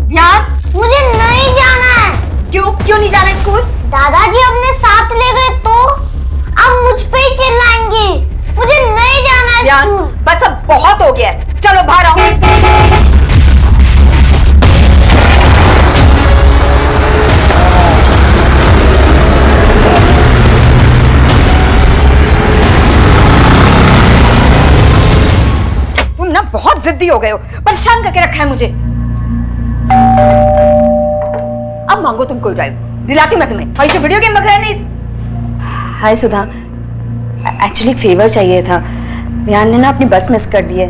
विहान, मुझे नहीं जाना है। क्यों क्यों नहीं जाना स्कूल? दादाजी अपने साथ ले गए तो अब मुझ पे ही चिल्लाएंगे। मुझे नहीं जाना है विहान, स्कूल। बस अब बहुत हो गया है, चलो बाहर आओ। तुम ना बहुत जिद्दी हो गए हो, परेशान करके रखा है मुझे। अब मांगो तुम कोई ड्राइव, दिलाती हूं मैं तुम्हें। और ये वीडियो गेम लग रहा है नहीं। हाय सुधा, एक्चुअली एक फेवर चाहिए था। विहान ने ना अपनी बस मिस कर दी है,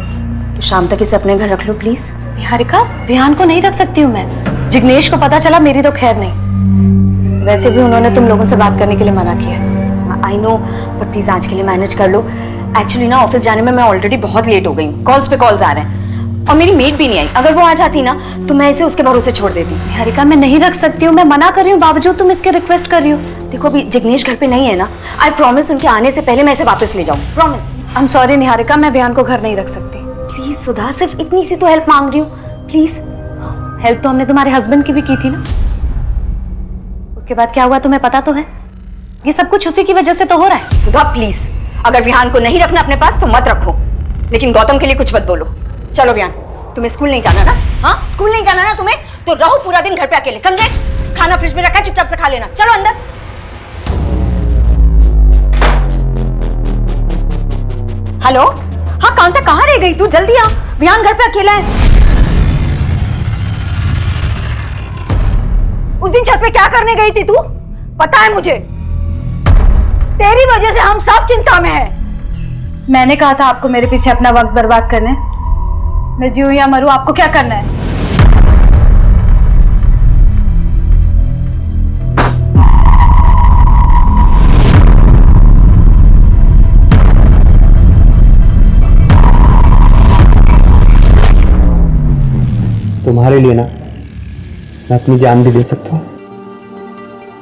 तो शाम तक इसे अपने घर रख लो प्लीज। निहारिका, विहान को नहीं रख सकती हूँ मैं। जिग्नेश को पता चला मेरी तो खैर नहीं। वैसे भी उन्होंने तुम लोगों से बात करने के लिए मना किया। आई नो, पर प्लीज आज के लिए मैनेज कर लो। एक्चुअली ना ऑफिस जाने में मैं ऑलरेडी बहुत लेट हो गई हूँ, कॉल्स पे कॉल्स आ रहे हैं, और मेरी मेड भी नहीं आई। अगर वो आ जाती ना तो मैं इसे उसके भरोसे छोड़ देती। निहारिका, मैं नहीं रख सकती हूँ, मैं मना कर रही हूँ, बावजूद तुम इसके रिक्वेस्ट कर रही हो। देखो अभी जिग्नेश घर पे नहीं है ना, आई प्रॉमिस उनके आने से पहले मैं इसे वापस ले जाऊँ, promise. I am sorry Niharika, मैं विहान को घर नहीं रख सकती। प्लीज सुधा, सिर्फ इतनी सी तो हेल्प मांग रही हूँ, प्लीज। हेल्प तो हमने तुम्हारे हस्बैंड की भी की थी ना। उसके बाद क्या हुआ तुम्हें पता तो है। ये सब कुछ उसी की वजह से तो हो रहा है। सुधा प्लीज, अगर विहान को नहीं रखना अपने पास तो मत रखो, लेकिन गौतम के लिए कुछ मत बोलो। चलो विहान, तुम्हें स्कूल नहीं जाना ना? हाँ, स्कूल नहीं जाना ना तुम्हें, तो रहो पूरा दिन घर पे अकेले, समझे? खाना फ्रिज में रखा है, चुपचाप से खा लेना। चलो अंदर। हेलो, हाँ कांता, कहाँ रह गई तू? जल्दी आ, विहान घर पे अकेला है। उस दिन छत पे क्या करने गई थी तू? पता है मुझे, तेरी वजह से हम सब चिंता में हैं। मैंने कहा था आपको मेरे पीछे अपना वक्त बर्बाद करने। मैं जीऊं या मरूं, आपको क्या करना है? तुम्हारे लिए ना मैं अपनी जान भी दे सकता हूँ।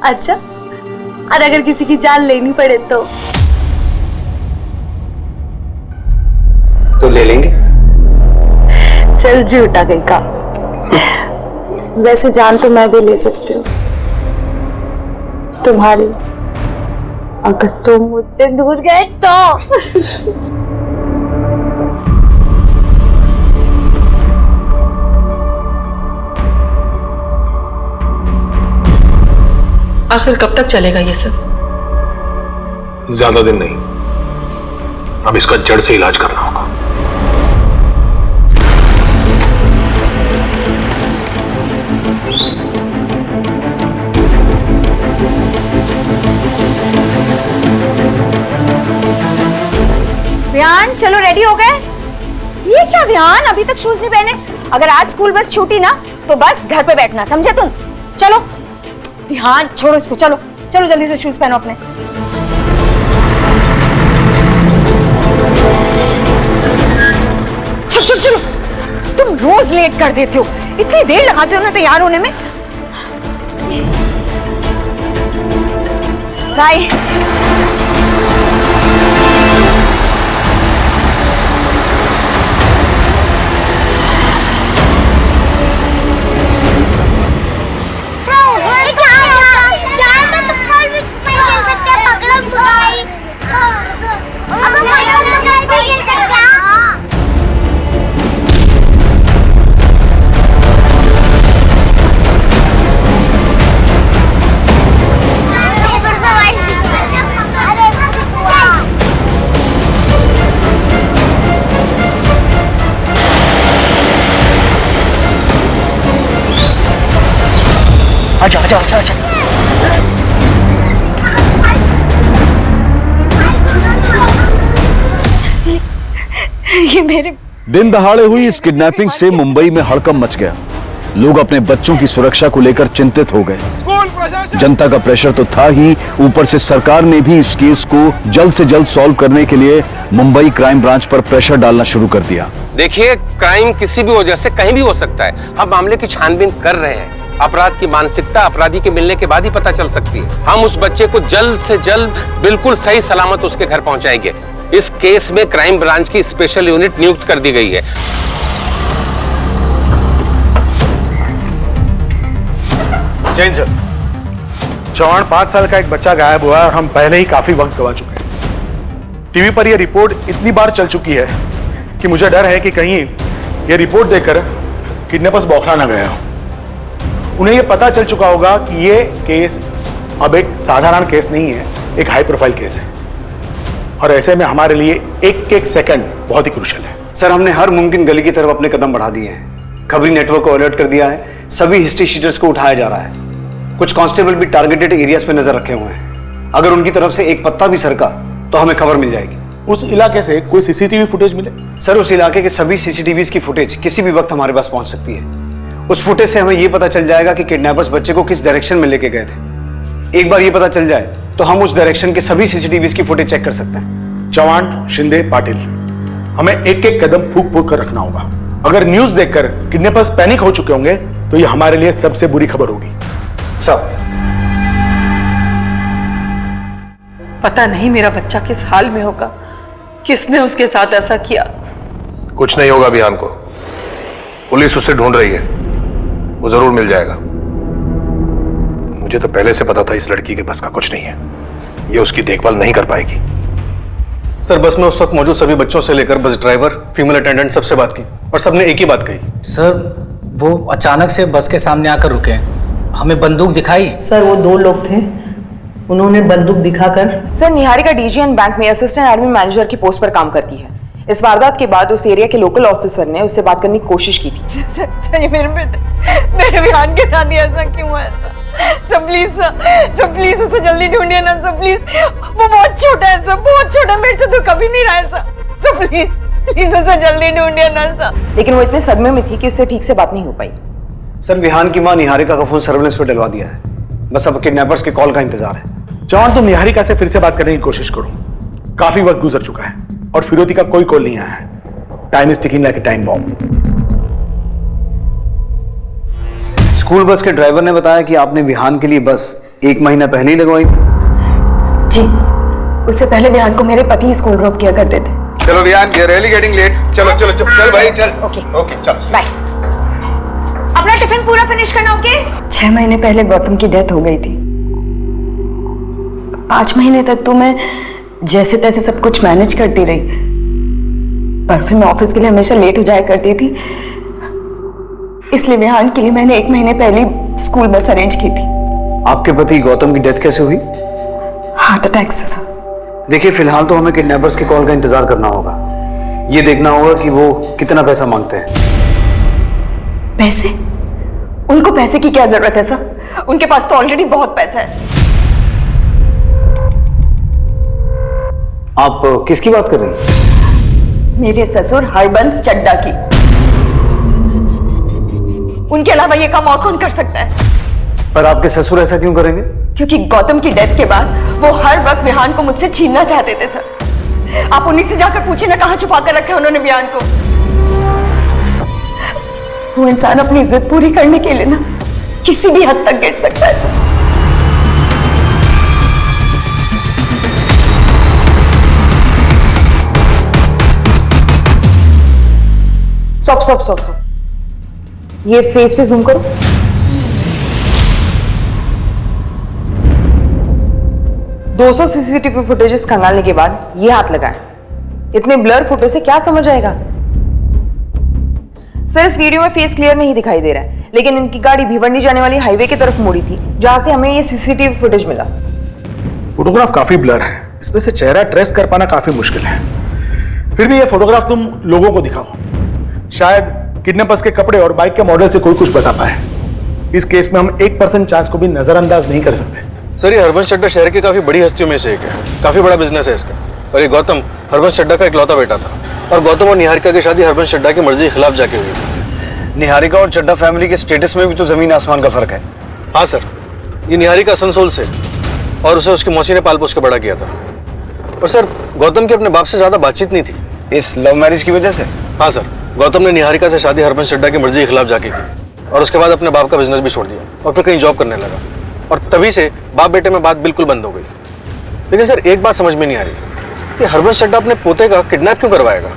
अच्छा, और अगर किसी की जान लेनी पड़े तो ले लेंगे। चल झूठा कहीं का। वैसे जान तो मैं भी ले सकती हूँ तुम्हारी, अगर तुम मुझसे दूर गए तो। आखिर कब तक चलेगा ये सब? ज्यादा दिन नहीं, अब इसका जड़ से इलाज करना होगा। विहान चलो, रेडी हो गए? ये क्या विहान, अभी तक शूज नहीं पहने? अगर आज स्कूल बस छूटी ना तो बस घर पे बैठना, समझे तुम? चलो विहान, छोड़ो इसको, चलो चलो जल्दी से शूज पहनो अपने। चलो चलो चलो, तुम रोज लेट कर देते हो, इतनी देर लगाते हो ना तैयार होने में। बाय। अच्छा अच्छा अच्छा। ये मेरे दिन दहाड़े हुई इस किडनैपिंग से मुंबई में हड़कंप मच गया। लोग अपने बच्चों की सुरक्षा को लेकर चिंतित हो गए। जनता का प्रेशर तो था ही, ऊपर से सरकार ने भी इस केस को जल्द से जल्द सॉल्व करने के लिए मुंबई क्राइम ब्रांच पर प्रेशर डालना शुरू कर दिया। देखिए, क्राइम किसी भी वजह से कहीं भी हो सकता है। हम मामले की छानबीन कर रहे हैं। अपराध की मानसिकता अपराधी के मिलने के बाद ही पता चल सकती है। हम उस बच्चे को जल्द से जल्द बिल्कुल सही सलामत उसके घर पहुंचाएंगे। इस केस में क्राइम ब्रांच की स्पेशल यूनिट नियुक्त कर दी गई है। जैन सर, चौहान 5 साल का एक बच्चा गायब हुआ है और हम पहले ही काफी वक्त गवा चुके हैं। टीवी पर यह रिपोर्ट इतनी बार चल चुकी है कि मुझे डर है कि कहीं यह रिपोर्ट देखकर किडनैपर्स बौखला ना गए हो। उन्हें यह पता चल चुका होगा कि यह केस अब एक साधारण केस नहीं है, एक हाई प्रोफाइल केस है और ऐसे में हमारे लिए एक एक सेकंड बहुत ही क्रूशियल है। सर, हमने हर मुमकिन गली की तरफ अपने कदम बढ़ा दिए हैं। खबरी नेटवर्क को अलर्ट कर दिया है। सभी हिस्ट्री शीटर्स को उठाया जा रहा है। कुछ कांस्टेबल भी टारगेटेड एरियाज पे नजर रखे हुए हैं। अगर उनकी तरफ से एक पत्ता भी सरका तो हमें खबर मिल जाएगी। उस इलाके से कोई सीसीटीवी फुटेज मिले? सर, उस इलाके के सभी सीसीटीवी की फुटेज किसी भी वक्त हमारे पास पहुंच सकती है। उस फुटेज से हमें यह पता चल जाएगा कि किडनैपर्स बच्चे को किस डायरेक्शन में लेके गए थे। एक बार ये पता चल जाए तो हम उस डायरेक्शन के सभी सीसीटीवी की फुटेज चेक कर सकते हैं। चौहान, शिंदे, पाटिल, हमें एक एक कदम फूक फूक कर रखना होगा। अगर न्यूज देखकर किडनैपर्स पैनिक हो चुके होंगे तो ये हमारे लिए सबसे बुरी खबर होगी। सब पता नहीं मेरा बच्चा किस हाल में होगा, किसने उसके साथ ऐसा किया। कुछ नहीं होगा विहान को, पुलिस उसे ढूंढ रही है, वो जरूर मिल जाएगा। मुझे तो पहले से पता था इस लड़की के बस का कुछ नहीं है, ये उसकी देखभाल नहीं कर पाएगी। सर, बस में उस वक्त मौजूद सभी बच्चों से लेकर बस ड्राइवर, फीमेल अटेंडेंट सबसे बात की और सबने एक ही बात कही। सर, वो अचानक से बस के सामने आकर रुके, हमें बंदूक दिखाई। सर, वो 2 लोग थे, उन्होंने बंदूक दिखाकर। सर, निहारिका डीजीएन बैंक में असिस्टेंट एडमिन मैनेजर की पोस्ट पर काम करती है। इस वारदात के बाद उस एरिया के लोकल ऑफिसर ने उससे बात करने की कोशिश की थी। सर, मेरे विहान के साथ ही ऐसा क्यों हुआ? सर प्लीज उसे जल्दी ढूंढिए ना सर, प्लीज। वो बहुत छोटा है सर, बहुत छोटा, मेरे से तो कभी नहीं रहा है सर। प्लीज उसे जल्दी ढूंढिए ना सर। लेकिन वो इतने सदमे में थी कि उससे ठीक से बात नहीं हो पाई। सर, विहान की मां निहारिका का फोन सर्वेलेंस पे डलवा दिया है। बस अब किडनैपर्स के कॉल का इंतजार है। चौहान, तुम निहारिका से फिर से बात करने की कोशिश करो। काफी वक्त गुजर चुका है और फिरोती का कोई कॉल नहीं आया है। Time is ticking like a time bomb. School bus के ड्राइवर ने बताया कि आपने विहान के लिए बस 1 महीना पहले ही लगवाई थी। जी, उससे पहले विहान को मेरे पति स्कूल ड्रॉप किया करते थे। चलो Vihan, we are really getting late. चलो चलो चल भाई, चल। ओके चल बाय। अपना टिफिन पूरा फिनिश करना, ओके? 6 महीने पहले गौतम की डेथ हो गई थी। 5 महीने तक तो मैं जैसे तैसे सब कुछ मैनेज करती रही, पर फिर मैं ऑफिस के लिए हमेशा लेट हो जाया करती थी। इसलिए विहान के लिए मैंने 1 महीने पहले स्कूल बस अरेंज की थी। आपके पति गौतम की डेथ कैसे हुई? हार्ट अटैक से सर। देखिए, फिलहाल तो हमें किडनैपर्स की कॉल का इंतजार करना होगा। ये देखना होगा कि वो कितना पैसा मांगते हैं। पैसे? उनको पैसे की क्या जरूरत है सर? उनके पास तो ऑलरेडी बहुत पैसा है। आप किसकी बात कर रही हैं? मेरे ससुर हरबंस चड्डा की। उनके अलावा ये काम और कौन कर सकता है? पर आपके ससुर ऐसा क्यों करेंगे? क्योंकि गौतम की डेथ के बाद वो हर वक्त विहान को मुझसे छीनना चाहते थे सर। आप उन्हीं से जाकर पूछिए ना, कहां छुपा कर रखा है उन्होंने विहान को। वो इंसान अपनी इज्जत पूरी करने के लिए ना किसी भी हद तक गिर सकता है सर। स्टॉप। ये फेस पे जूम करो। $200 सीसीटीवी फुटेजेस खंगालने के बाद ये हाथ लगाए। इतने ब्लर फोटो से क्या समझ आएगा? सर, इस वीडियो में फेस क्लियर नहीं दिखाई दे रहा है, लेकिन इनकी गाड़ी भिवंडी जाने वाली हाईवे की तरफ मुड़ी थी, जहां से हमें ये सीसीटीवी फुटेज मिला। फोटोग्राफ काफी ब्लर है, इसमें से चेहरा ट्रेस कर पाना काफी मुश्किल है। फिर भी ये फोटोग्राफ तुम लोगों को दिखाओ, शायद किडनैपर्स के कपड़े और बाइक के मॉडल से कोई कुछ बता पाए। इस केस में हम 1% चांस को भी नजरअंदाज नहीं कर सकते। सर, ये हरबंस चड्ढा शहर की काफी बड़ी हस्तियों में से एक है, काफी बड़ा बिजनेस है इसका। और ये गौतम हरबंस चड्ढा का इकलौता बेटा था, और गौतम और निहारिका की शादी हरबंस चड्ढा की मर्जी के खिलाफ जाके हुई थी। निहारिका और चड्ढा फैमिली के स्टेटस में भी तो जमीन आसमान का फर्क है। हाँ सर, ये निहारिका असनसोल से, और उसे उसकी मौसी ने पाल पोस के बड़ा किया था। और सर, गौतम की अपने बाप से ज्यादा बातचीत नहीं थी। इस लव मैरिज की वजह से? हाँ सर, गौतम ने निहारिका से शादी हरबंस चड्ढा की मर्जी के खिलाफ जाके की, और उसके बाद अपने बाप का बिजनेस भी छोड़ दिया और फिर कहीं जॉब करने लगा, और तभी से बाप बेटे में बात बिल्कुल बंद हो गई। लेकिन सर, एक बात समझ में नहीं आ रही कि हरबंस चड्ढा अपने पोते का किडनैप क्यों करवाएगा?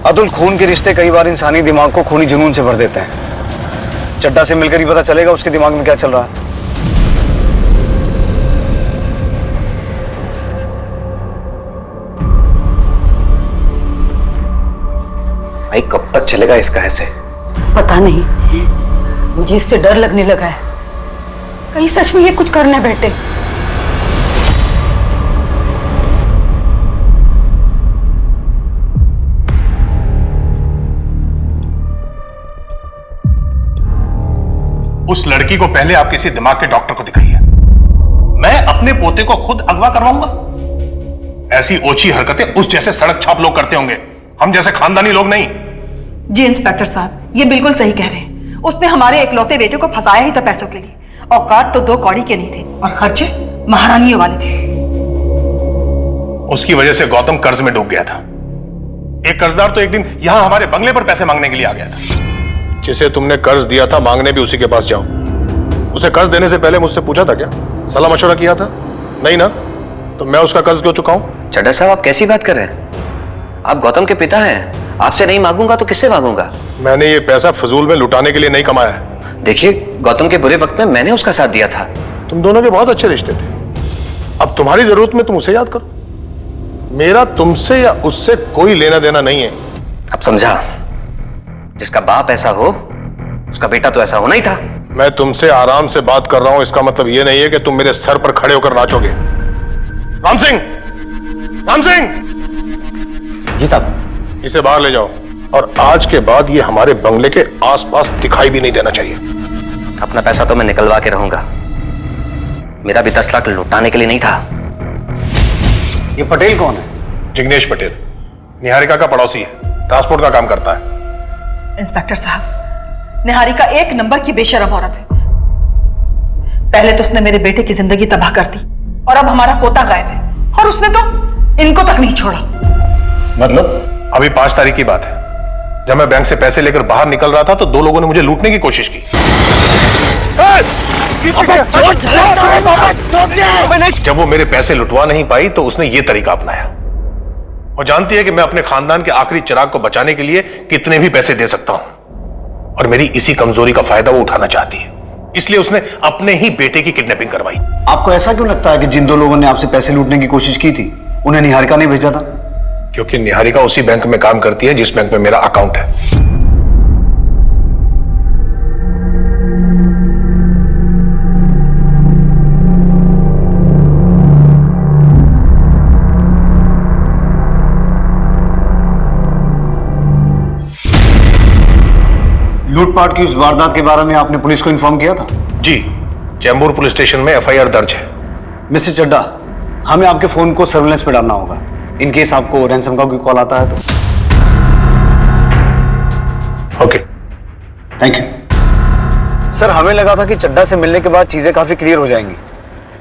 अतुल, खून के रिश्ते कई बार इंसानी दिमाग को खूनी जुनून से भर देते हैं। चड्ढा से मिलकर ही पता चलेगा उसके दिमाग में क्या चल रहा है। भाई, कब तक चलेगा इसका ऐसे? पता नहीं, मुझे इससे डर लगने लगा है, कहीं सच में ये कुछ करने बैठे। उस लड़की को पहले आप किसी दिमाग के डॉक्टर को दिखाइए। मैं अपने पोते को खुद अगवा करवाऊंगा? ऐसी ओछी हरकतें उस जैसे सड़क छाप लोग करते होंगे, हम जैसे खानदानी लोग नहीं। जी इंस्पेक्टर साहब, ये बिल्कुल सही कह रहे हैं। उसने हमारे इकलौते बेटे को फंसाया ही था पैसों के लिए। औकात तो 2 कौड़ी के नहीं थे, और खर्चे महारानियों वाले थे। उसकी वजह से गौतम कर्ज में डूब गया था। एक कर्जदार तो एक दिन यहां हमारे बंगले पर पैसे मांगने के लिए आ गया था। जिसे तुमने कर्ज दिया था, मांगने भी उसी के पास जाओ। उसे कर्ज देने से पहले मुझसे पूछा था क्या? सलाह मशवरा किया था? नहीं ना? तो मैं उसका कर्ज क्यों चुकाऊं? चड्ढा साहब, आप कैसी बात कर रहे हैं? आप गौतम के पिता हैं, आपसे नहीं मांगूंगा तो किससे मांगूंगा? मैंने ये पैसा फजूल में लुटाने के लिए नहीं कमाया है। देखिए, गौतम के बुरे वक्त में मैंने उसका साथ दिया था। तुम दोनों के बहुत अच्छे रिश्ते थे। अब तुम्हारी जरूरत में तुम उसे याद करो। मेरा तुमसे या उससे कोई लेना देना नहीं है। अब समझा, जिसका बाप ऐसा हो उसका बेटा तो ऐसा होना ही था। मैं तुमसे आराम से बात कर रहा हूं, इसका मतलब यह नहीं है कि तुम मेरे सर पर खड़े होकर नाचोगे। राम सिंह, राम सिंह! जी साहब। इसे बाहर ले जाओ, और आज के बाद ये हमारे बंगले के आसपास दिखाई भी नहीं देना चाहिए। अपना पैसा तो मैं निकलवा के रहूंगा, मेरा भी 10 लाख लुटाने के लिए नहीं था। ये पटेल कौन है? जिग्नेश पटेल, निहारिका का पड़ोसी है, ट्रांसपोर्ट का काम करता है। इंस्पेक्टर साहब, निहारिका 1 नंबर की बेशरम औरत है। पहले तो उसने मेरे बेटे की जिंदगी तबाह कर दी, और अब हमारा पोता गायब है, और उसने तो इनको तक नहीं छोड़ा। मतलब? अभी 5 तारीख की बात है, जब मैं बैंक से पैसे लेकर बाहर निकल रहा था तो 2 लोगों ने मुझे लूटने की कोशिश की। जब वो मेरे पैसे लुटवा नहीं पाई तो उसने ये तरीका अपनाया। और जानती है कि मैं अपने खानदान के आखिरी चिराग को बचाने के लिए कितने भी पैसे दे सकता हूं, और मेरी इसी कमजोरी का फायदा वो उठाना चाहती है। इसलिए उसने अपने ही बेटे की किडनैपिंग करवाई। आपको ऐसा क्यों लगता है कि जिन 2 लोगों ने आपसे पैसे लूटने की कोशिश की थी, उन्हें निहारिका ने भेजा था? क्योंकि निहारिका उसी बैंक में काम करती है जिस बैंक में मेरा अकाउंट है। लूटपाट की उस वारदात के बारे में आपने पुलिस को इन्फॉर्म किया था? जी, चैम्बूर पुलिस स्टेशन में FIR दर्ज है। मिस्टर चड्ढा, हमें आपके फोन को सर्विलेंस पे डालना होगा, इन केस आपको रैंसम का कोई कॉल आता है तो। Okay, thank you. सर, हमें लगा था कि चड्ढा से मिलने के बाद चीजें काफी क्लियर हो जाएंगी,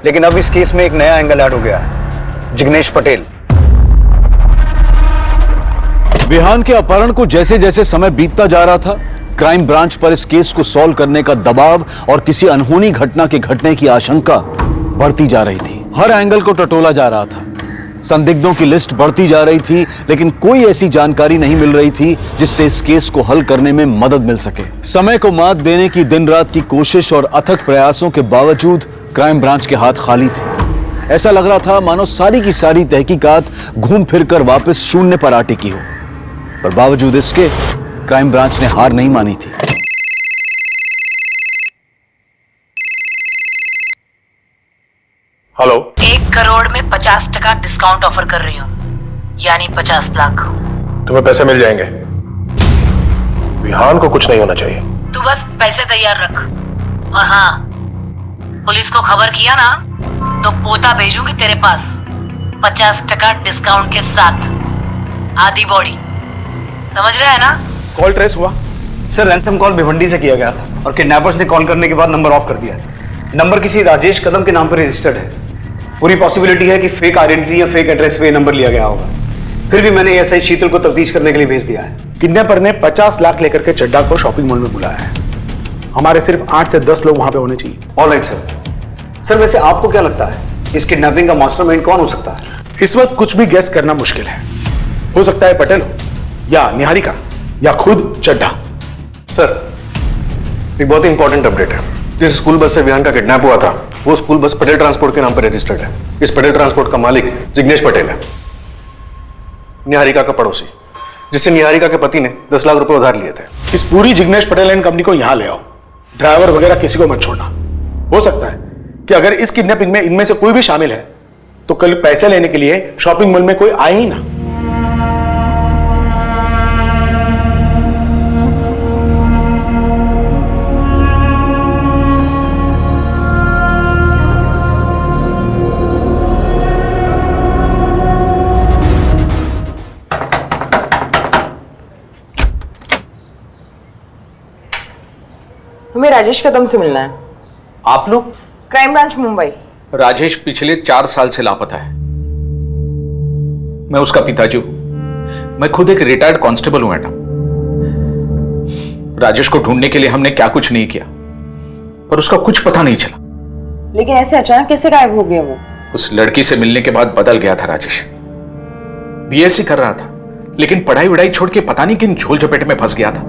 लेकिन अब इस केस में एक नया एंगल ऐड हो गया है। जिग्नेश पटेल। विहान के अपहरण को जैसे जैसे समय बीतता जा रहा था, क्राइम ब्रांच पर इस केस को सॉल्व करने का दबाव और किसी अनहोनी घटना के घटने की आशंका बढ़ती जा रही थी। हर एंगल को टटोला जा रहा था, संदिग्धों की लिस्ट बढ़ती जा रही थी, लेकिन कोई ऐसी जानकारी नहीं मिल रही थी जिससे इस केस को हल करने में मदद मिल सके। समय को मात देने की दिन रात की कोशिश और अथक प्रयासों के बावजूद क्राइम ब्रांच के हाथ खाली थे। ऐसा लग रहा था मानो सारी की सारी तहकीकात घूम फिरकर वापस शून्य पर आ टिकी हो, पर बावजूद इसके क्राइम ब्रांच ने हार नहीं मानी थी। हेलो। 1 करोड़ में 50% डिस्काउंट ऑफर कर रही हूँ, यानी 50 लाख। तुम्हें पैसे मिल जाएंगे, विहान को कुछ नहीं होना चाहिए। तू बस पैसे तैयार रख, और हाँ, पुलिस को खबर किया ना तो पोता भेजूंगी तेरे पास 50% डिस्काउंट के साथ, आधी बॉडी। समझ रहा है ना? कॉल ट्रेस हुआ? सर रैंसम कॉल भिवंडी से किया गया था और किडनैपर्स ने कॉल करने के बाद नंबर ऑफ कर दिया है। नंबर किसी राजेश कदम के नाम पर रजिस्टर्ड है। पूरी पॉसिबिलिटी है कि फेक आइडेंटिटी या फेक एड्रेस पे नंबर लिया गया होगा। फिर भी मैंने एसआई शीतल को तफ्तीश करने के लिए भेज दिया है। किडनैपर ने 50 लाख लेकर के चड्डा को शॉपिंग मॉल में बुलाया है। हमारे सिर्फ 8 से 10 लोग वहां पे होने चाहिए। Alright sir. सर वैसे आपको क्या लगता है इस किडनैपिंग का मास्टरमाइंड कौन हो सकता है? इस वक्त कुछ भी गेस करना मुश्किल है। हो सकता है पटेल हो, या निहारिका, या खुद चड्डा। सर एक बहुत ही इंपॉर्टेंट अपडेट है। जिस स्कूल बस से विहान का किडनैप हुआ था वो स्कूल बस पटेल ट्रांसपोर्ट के नाम पर रजिस्टर्ड है। इस पटेल ट्रांसपोर्ट का मालिक जिग्नेश पटेल है, निहारिका का पड़ोसी, जिससे निहारिका के पति ने 10 लाख रुपए उधार लिए थे। इस पूरी जिग्नेश पटेल एंड कंपनी को यहां ले आओ। ड्राइवर वगैरह किसी को मत छोड़ना। हो सकता है कि अगर इस किडनैपिंग में इनमें से कोई भी शामिल है तो कल पैसे लेने के लिए शॉपिंग मॉल में कोई आए ही ना। तुम्हें राजेश कदम से मिलना है। आप लोग? Crime branch Mumbai. राजेश पिछले 4 साल से लापता है। मैं उसका पिताजी हूं। मैं खुद एक रिटायर्ड कांस्टेबल हूं मैडम। राजेश को ढूंढने के लिए हमने क्या कुछ नहीं किया, पर उसका कुछ पता नहीं चला। लेकिन ऐसे अचानक कैसे गायब हो गया वो? उस लड़की से मिलने के बाद बदल गया था राजेश। बीएससी कर रहा था, लेकिन पढ़ाई वढ़ाई छोड़ के पता नहीं किन झोल झपेटे में फंस गया था।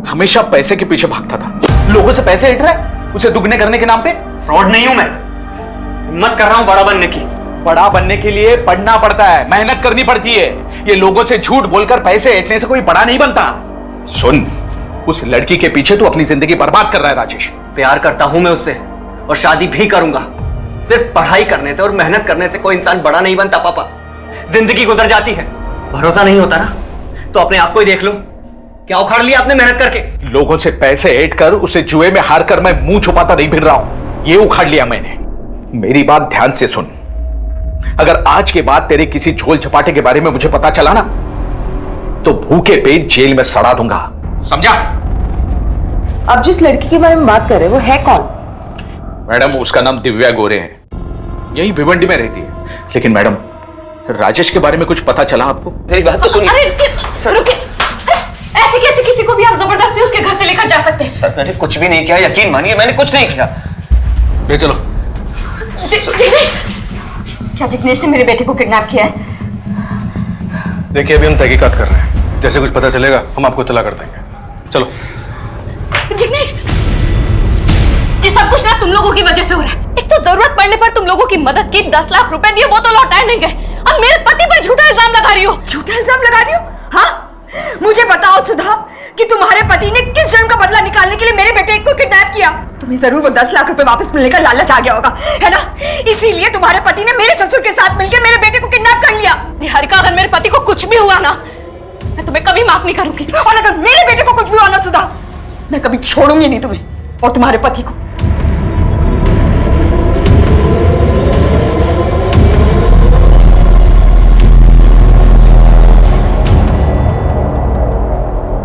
हमेशा पैसे के पीछे भागता था। लोगों से पैसे हट रहा है उसे दुगने करने के नाम पे। फ्रॉड नहीं हूं मैं, हिम्मत कर रहा हूं बड़ा बनने की। बड़ा बनने के लिए पढ़ना पड़ता है, मेहनत करनी पड़ती है। ये लोगों से झूठ बोलकर पैसे ऐंठने से कोई बड़ा नहीं बनता। सुन, उस लड़की के पीछे तू अपनी जिंदगी बर्बाद कर रहा है राजेश। प्यार करता हूं मैं उससे और शादी भी करूंगा। सिर्फ पढ़ाई करने से और मेहनत करने से कोई इंसान बड़ा नहीं बनता पापा। जिंदगी गुजर जाती है। भरोसा नहीं होता ना तो अपने आप को ही देख लो। क्या उखाड़ लिया आपने मेहनत करके? लोगों से पैसे ऐंठ कर उसे जुए में हार कर मैं मुंह छुपाता नहीं फिर रहा हूं। ये उखाड़ लिया मैंने। मेरी बात ध्यान से सुन। अगर आज के बाद तेरे किसी झोल झपाटे के बारे में मुझे पता चला ना तो भूखे पेट जेल में सड़ा दूंगा, समझा? अब जिस लड़की के बारे में बात कर रहे हैं वो है कौन? मैडम उसका नाम दिव्या गोरे है, यही भिवंडी में रहती है। लेकिन मैडम राजेश के बारे में कुछ पता चला आपको? मेरी बात तो सुनिए। अरे रुकिए, ऐसे कैसे किसी को भी आप जबरदस्ती उसके घर से लेकर जा सकते हैं? सर मैंने कुछ भी नहीं किया, यकीन मानिए मैंने कुछ नहीं किया। ले चलो। जिग्नेश, क्या जिग्नेश ने मेरे बेटे को किडनैप किया है? देखिए अभी हम तहकीकात कर रहे हैं, जैसे कुछ पता चलेगा हम आपको इत्तला कर देंगे। चलो। जिग्नेश, ये सब कुछ ना तुम लोगों की वजह से हो रहा है। एक तो जरूरत पड़ने पर तुम लोगों की मदद की, 10 लाख रुपए दिए, वो तो लौटाए नहीं गए। अब मेरे पति पर झूठा इल्जाम लगा रही हो। झूठा इल्जाम लगा रही हो? हाँ, मुझे बताओ सुधा कि तुम्हारे पति ने किस जन्म का बदला निकालने के लिए मेरे बेटे को किडनैप किया। तुम्हें जरूर वो 10 लाख रुपए वापस मिलने का लालच आ गया होगा, है ना? इसीलिए तुम्हारे पति ने मेरे ससुर के साथ मिलकर मेरे बेटे को किडनैप कर लिया। निहारिका, अगर मेरे पति को कुछ भी हुआ ना मैं तुम्हें कभी माफ नहीं करूंगी। और अगर मेरे बेटे को कुछ भी हुआ ना सुधा, मैं कभी छोड़ूंगी नहीं तुम्हें और तुम्हारे पति को।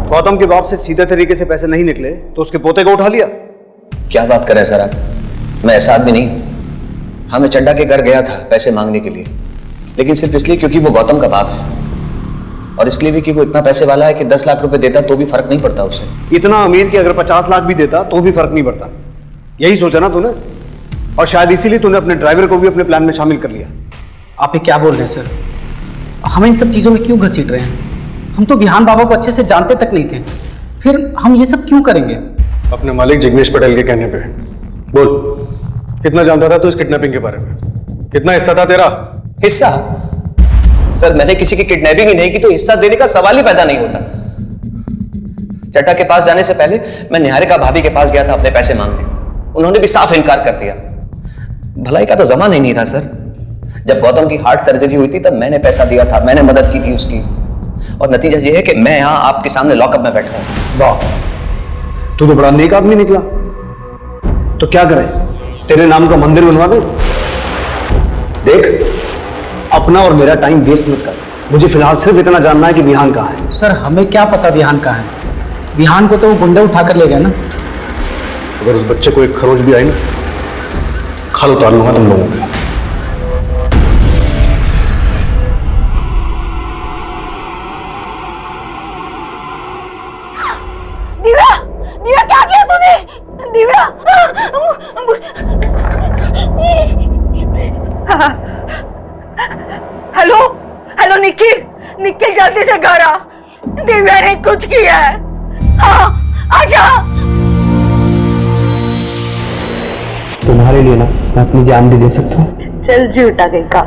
गौतम के बाप से सीधे तरीके से पैसे नहीं निकले तो उसके पोते को उठा लिया। क्या बात कर रहे हैं सर आप? मैं ऐसा आदमी नहीं। हाँ मैं चड्डा के घर गया था पैसे मांगने के लिए, लेकिन सिर्फ इसलिए क्योंकि वो गौतम का बाप है, और इसलिए भी कि वो इतना पैसे वाला है कि 10 लाख रुपए देता तो भी फर्क नहीं पड़ता उसे। इतना अमीर कि अगर 50 लाख भी देता तो भी फर्क नहीं पड़ता। यही सोचा ना तूने, और शायद इसीलिए तूने अपने ड्राइवर को भी अपने प्लान में शामिल कर लिया। आप ये क्या बोल रहे हैं सर? हम इन सब चीजों में क्यों घसीट रहे हैं? हम तो विहान बाबा को अच्छे से जानते तक नहीं थे, फिर हम ये सब क्यों करेंगे? अपने मालिक जिग्नेश पटेल के कहने पे। बोल, कितना जानता था तू इस किडनैपिंग के बारे में? कितना हिस्सा था तेरा? हिस्सा? सर मैंने किसी की किडनैपिंग ही नहीं की तो हिस्सा देने का सवाल ही पैदा नहीं होता। चड्डा के पास जाने से पहले मैं निहारिका भाभी के पास गया था अपने पैसे मांगने। उन्होंने भी साफ इनकार कर दिया। भलाई का तो जमाना ही नहीं था सर। जब गौतम की हार्ट सर्जरी हुई थी तब मैंने पैसा दिया था, मैंने मदद की थी उसकी, और नतीजा यह है कि मैं यहां आपके सामने लॉकअप में बैठा हूं। वाह, तू तो बड़ा नेक आदमी निकला। तो क्या करें, तेरे नाम का मंदिर बनवा दे? देख, अपना और मेरा टाइम वेस्ट मत कर। मुझे फिलहाल सिर्फ इतना जानना है कि विहान कहाँ है। सर हमें क्या पता विहान कहाँ है? विहान को तो वो गुंडे उठाकर ले गए ना। अगर उस बच्चे को एक खरोच भी आई ना, खाल उतार लूंगा तुम लोगों को। दिव्या, दिव्या क्या किया तूने? दिव्या, हेलो हेलो निखिल, निखिल जल्दी से घर आ। दिव्या ने कुछ किया है। हाँ आजा। तुम्हारे लिए ना मैं अपनी जान भी दे सकता हूँ। चल झूठा गई का।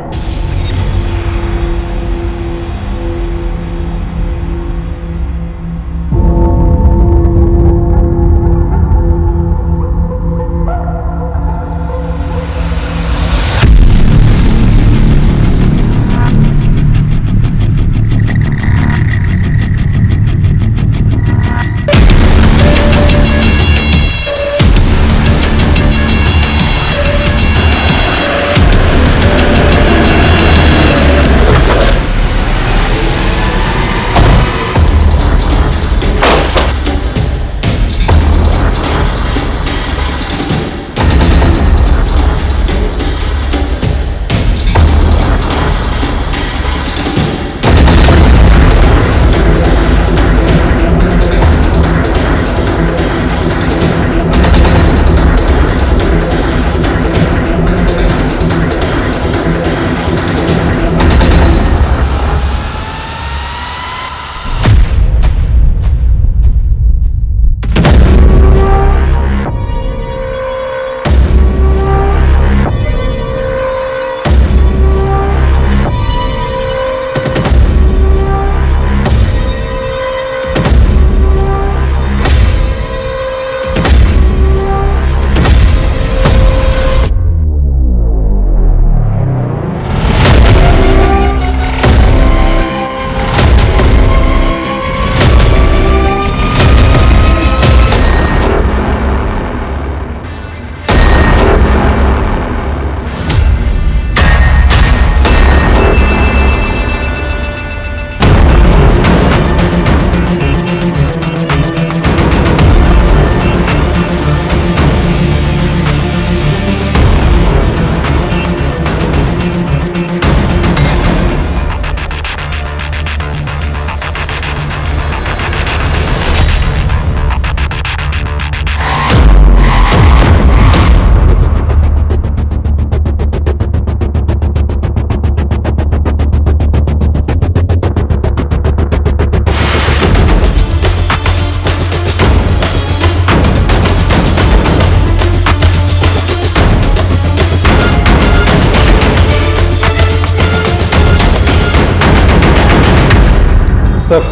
सर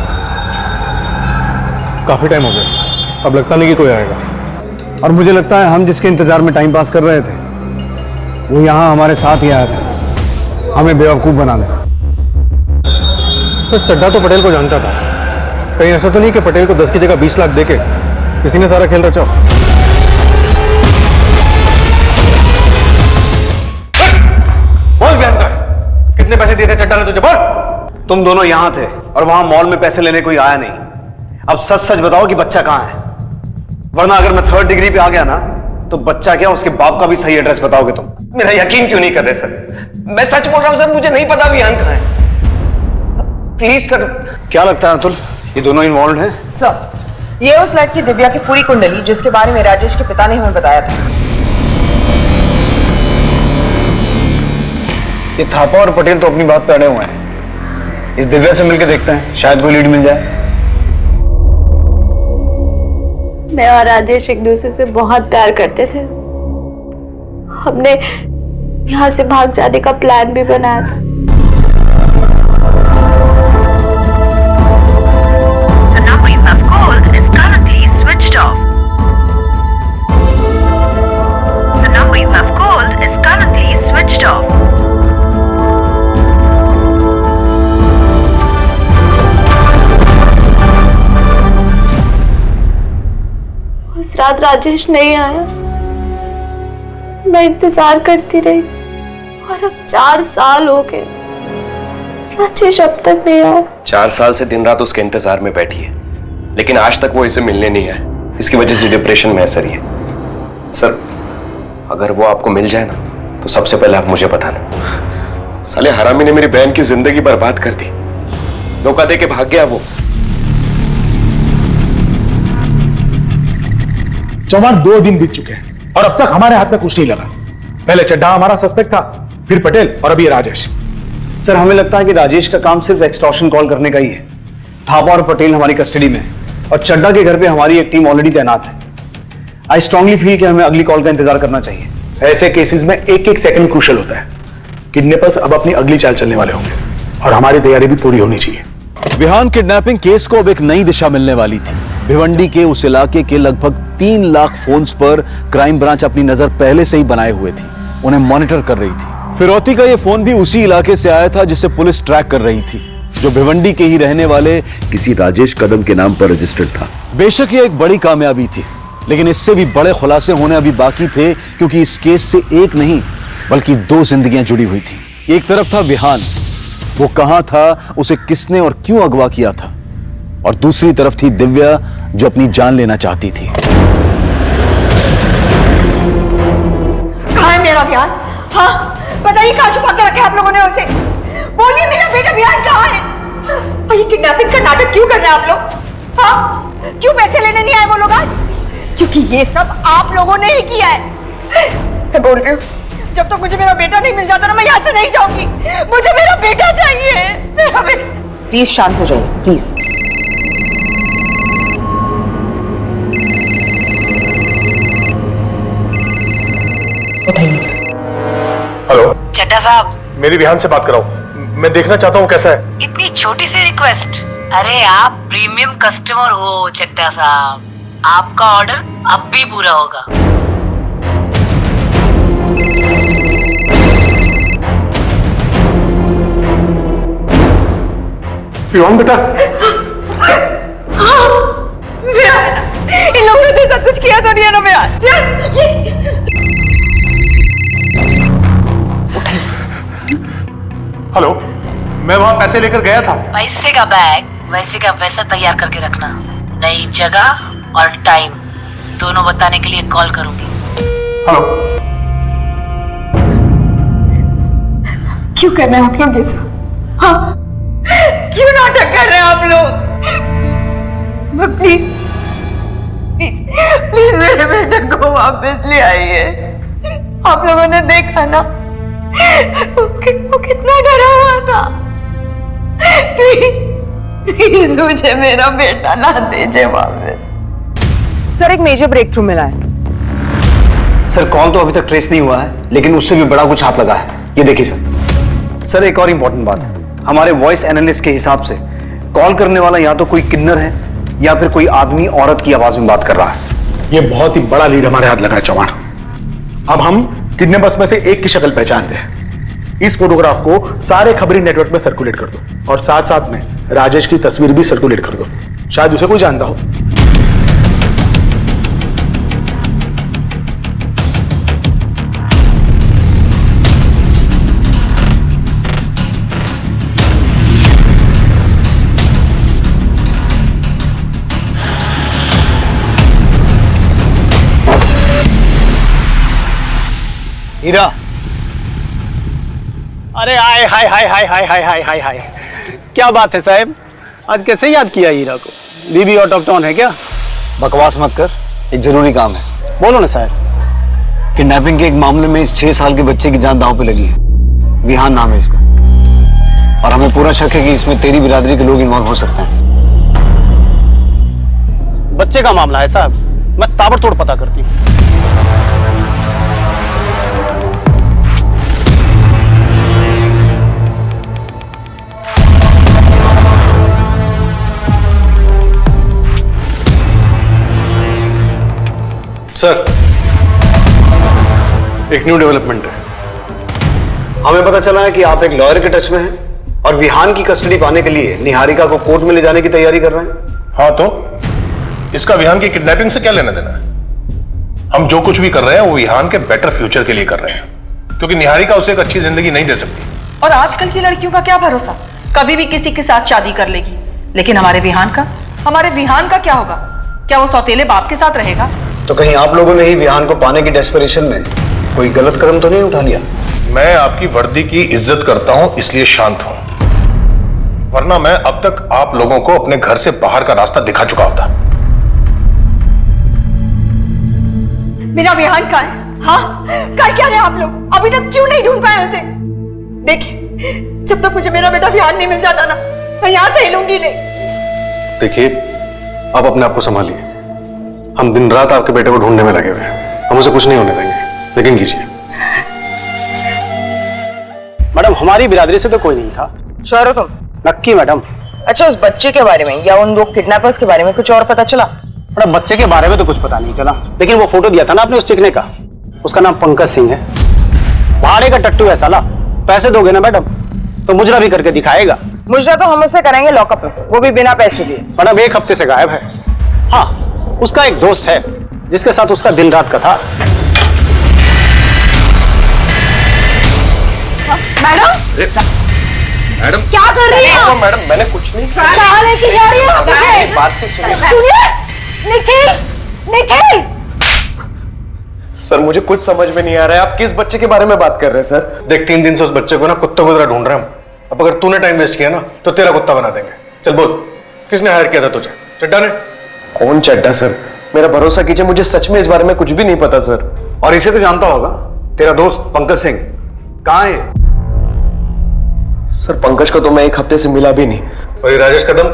काफी टाइम हो गया, अब लगता नहीं कि कोई आएगा। और मुझे लगता है हम जिसके इंतजार में टाइम पास कर रहे थे वो यहाँ हमारे साथ ही आया था, हमें बेवकूफ बनाने। सर चड्ढा तो पटेल को जानता था, कहीं ऐसा तो नहीं कि पटेल को 10 की जगह 20 लाख देके किसी ने सारा खेल रचा। बोल ज्ञान का कितने पैसे दिए थे चड्ढा ने तुझे, बोल। तुम दोनों यहाँ थे और वहां मॉल में पैसे लेने कोई आया नहीं। अब सच सच बताओ कि बच्चा कहाँ है, वरना अगर मैं 3rd डिग्री पे आ गया ना तो बच्चा क्या उसके बाप का भी सही एड्रेस बताओगे तुम। मेरा यकीन क्यों नहीं कर रहे सर? मैं सच बोल रहा हूं सर, मुझे नहीं पता विहान कहाँ है। Please sir. क्या लगता है अतुल, ये दोनों इन्वॉल्व हैं? सर ये उस लड़की दिव्या की पूरी कुंडली जिसके बारे में राजेश के पिता ने हमें बताया था। ये थापा और पटेल तो अपनी बात पे अड़े हुए हैं, इस दिव्या से मिलकर देखते हैं, शायद कोई लीड मिल जाए। मैं और राजेश एक दूसरे से बहुत प्यार करते थे। हमने यहाँ से भाग जाने का प्लान भी बनाया था। The number you have called is currently switched off. The number you have called is currently switched off. उस रात राजेश नहीं आया। मैं इंतजार करती रही और अब 4 साल हो गए, राजेश अब तक नहीं आया। 4 साल से दिन रात उसके इंतजार में बैठी है, लेकिन आज तक वो इसे मिलने नहीं आया। इसकी वजह से डिप्रेशन में असर ही है। सर, अगर वो आपको मिल जाए ना तो सबसे पहले आप मुझे बताना। साले हरामी ने मेरी बहन की जिंदगी बर्बाद कर दी, धोखा दे के भाग गया वो। चौहान 2 दिन बीत चुके हैं और अब तक हमारे हाथ में कुछ नहीं लगा। पहले चड्ढा हमारा सस्पेक्ट था, फिर पटेल और अभी राजेश। सर, हमें लगता है कि राजेश का काम सिर्फ एक्सटॉर्शन कॉल करने का ही है। थापा और पटेल हमारी कस्टडी में है और चड्ढा के घर पे हमारी एक टीम ऑलरेडी तैनात है। आई स्ट्रांगली फील कि हमें अगली कॉल का इंतजार करना चाहिए। ऐसे केसेस में एक सेकंड क्रूशियल होता है। किडनैपर्स अब अपनी अगली चाल चलने वाले होंगे और हमारी तैयारी भी पूरी होनी चाहिए। विहान किडनैपिंग केस को अब एक नई दिशा मिलने वाली थी। भिवंडी के उस इलाके के लगभग 3 लाख फोन्स पर क्राइम ब्रांच अपनी नजर पहले से ही बनाए हुए थी, उन्हें मॉनिटर कर रही थी। फिरौती का यह फोन भी उसी इलाके से आया था जिसे पुलिस ट्रैक कर रही थी, जो भिवंडी के ही रहने वाले किसी राजेश कदम के नाम पर रजिस्टर्ड था। बेशक यह एक बड़ी कामयाबी थी, लेकिन इससे भी बड़े खुलासे होने अभी बाकी थे, क्योंकि इस केस से एक नहीं बल्कि 2 जिंदगियां जुड़ी हुई थी। एक तरफ था विहान, वो कहां था, उसे किसने और क्यों अगवा किया था, और दूसरी तरफ थी दिव्या, जो अपनी जान लेना चाहती थी। कहाँ है मेरा विहान? हाँ, बताइए कहाँ छुपा के रखा है आप लोगों ने उसे? बोलिए मेरा बेटा विहान कहाँ है? और ये किडनैपिंग का नाटक क्यों कर रहे हैं आप लोग? हाँ, क्यों पैसे लेने नहीं आए वो लोग आज? क्योंकि ये सब आप लोगों ने ही किया है। मैं बोल रही हूँ, जब तक मुझे मेरा बेटा नहीं मिल जाता ना, मैं यहाँ से नहीं जाऊंगी। मुझे मेरा बेटा चाहिए, मेरा बेटा। प्लीज शांत हो जाइए, प्लीज। हेलो चड्ढा साहब, मेरी विहान से बात कराओ, मैं देखना चाहता हूँ कैसा है। इतनी छोटी सी रिक्वेस्ट। अरे आप प्रीमियम कस्टमर हो चड्ढा साहब, आपका ऑर्डर अब भी पूरा होगा। विहान बेटा, इन लोगों ने तो सब कुछ किया तो नहीं है ना विहान? हेलो, मैं वहां पैसे लेकर गया था। पैसे का बैग वैसे का वैसा तैयार करके रखना। नई जगह और टाइम दोनों बताने के लिए कॉल करूंगी। हेलो। क्यों कर रहे हैं आप लोग ये सब? हाँ, क्यों नाटक कर रहे हैं आप लोग? प्लीज प्लीज प्लीज मेरे बेटे को वापस ले आइए। आप लोगों ने देखा ना, वो कितना डरा हुआ था। प्लीज प्लीज मुझे मेरा बेटा ना दीजिए वापस। सर, एक मेजर ब्रेक थ्रू मिला है। सर, कॉल तो अभी तक ट्रेस नहीं हुआ है, लेकिन उससे भी बड़ा कुछ हाथ लगा है। ये देखिए सर। सर, एक और इंपॉर्टेंट बात है, हमारे वॉइस एनालिस्ट के हिसाब से कॉल करने वाला या तो कोई किन्नर है या फिर कोई आदमी औरत की आवाज में बात कर रहा है। ये बहुत ही बड़ा लीड हमारे हाथ लगा है चौहान। अब हम किडनैपर्स में से एक की शक्ल पहचानते हैं। इस फोटोग्राफ को सारे खबरी नेटवर्क में सर्कुलेट कर दो और साथ साथ में राजेश की तस्वीर भी सर्कुलेट कर दो, शायद उसे कोई जानता हो। हीरा, अरे हाय हाय हाय हाय हाय हाय हाय हाय हाय, क्या बात है साहब, आज कैसे याद किया हीरा को? बीबी आउट ऑफ टाउन है क्या? बकवास मत कर, एक जरूरी काम है। बोलो ना साहब। किडनैपिंग के एक मामले में इस 6 साल के बच्चे की जान दांव पे लगी है। विहान नाम है इसका, और हमें पूरा शक है कि इसमें तेरी बिरादरी के लोग इन्वॉल्व हो सकते हैं। बच्चे का मामला है साहब, मैं ताबड़तोड़ पता करती हूँ। सर, एक न्यू डेवलपमेंट है। हमें पता चला है कि आप एक लॉयर के टच में हैं और विहान की कस्टडी पाने के लिए निहारिका को कोर्ट में ले जाने की तैयारी कर रहे हैं। हाँ, तो इसका विहान की किडनैपिंग से क्या लेना देना है? हम जो कुछ भी कर रहे हैं वो विहान के बेटर फ्यूचर के लिए कर रहे हैं, क्योंकि निहारिका उसे एक अच्छी जिंदगी नहीं दे सकती। और आजकल की लड़कियों का क्या भरोसा, कभी भी किसी के साथ शादी कर लेगी। लेकिन हमारे विहान का क्या होगा? क्या वो सौतेले बाप के साथ रहेगा? तो कहीं आप लोगों ने ही विहान को पाने की डेस्परेशन में कोई गलत कदम तो नहीं उठा लिया? मैं आपकी वर्दी की इज्जत करता हूं इसलिए शांत हूं, वरना मैं अब तक आप लोगों को अपने घर से बाहर का रास्ता दिखा चुका होता। मेरा विहान कहाँ है? हाँ, कर क्या रहे आप लोग? अभी तक क्यों नहीं ढूंढ पाए उसे? देखिए, जब तक मुझे मेरा बेटा विहान नहीं मिल जाता ना, मैं यहां से हिलूंगी नहीं। देखिए, आप अपने आप को संभालिए। हम दिन रात आपके बेटे को ढूंढने में लगे हुए हैं, हम उसे कुछ नहीं होने देंगे, लेकिन कीजिए। मैडम, हमारी बिरादरी से तो कोई नहीं था। श्योर हो तुम? नक्की मैडम। अच्छा, उस बच्चे के बारे में या उन दो किडनैपर्स के बारे में कुछ और पता चला? मैडम, बच्चे के बारे में तो कुछ पता नहीं चला, लेकिन वो फोटो दिया था ना आपने उस चिकने का, उसका नाम पंकज सिंह है। भाड़े का टट्टू है साला। पैसे दोगे ना मैडम तो मुजरा भी करके दिखाएगा। मुजरा तो हम उसे करेंगे लॉकअप में, वो भी बिना पैसे दिए। मैडम, 1 हफ्ते से गायब है। हाँ, उसका एक दोस्त है जिसके साथ उसका दिन रात का था। मैडम क्या कर रही है? मैडम, मैंने कुछ नहीं कहाँ लेके जा रही है? बात तो सुनिए। सुनिए, निखिल, सर, मुझे कुछ समझ में नहीं आ रहा है, आप किस बच्चे के बारे में बात कर रहे हैं सर? देख, 3 दिन से उस बच्चे को ना कुत्तों की तरह ढूंढ रहे हैं हम। अब अगर तूने टाइम वेस्ट किया ना तो तेरा कुत्ता बना देंगे। चल बोल, किसने हायर किया था तुझे? चड्डा ने? कौन चड्डा सर? मेरा भरोसा कीजिए, मुझे सच में इस बारे में कुछ भी नहीं पता सर। और इसे तो जानता होगा, तेरा दोस्त पंकज सिंह कहाँ है? सर, पंकज को तो मैं 1 हफ्ते से मिला भी नहीं। और ये राजेश कदम,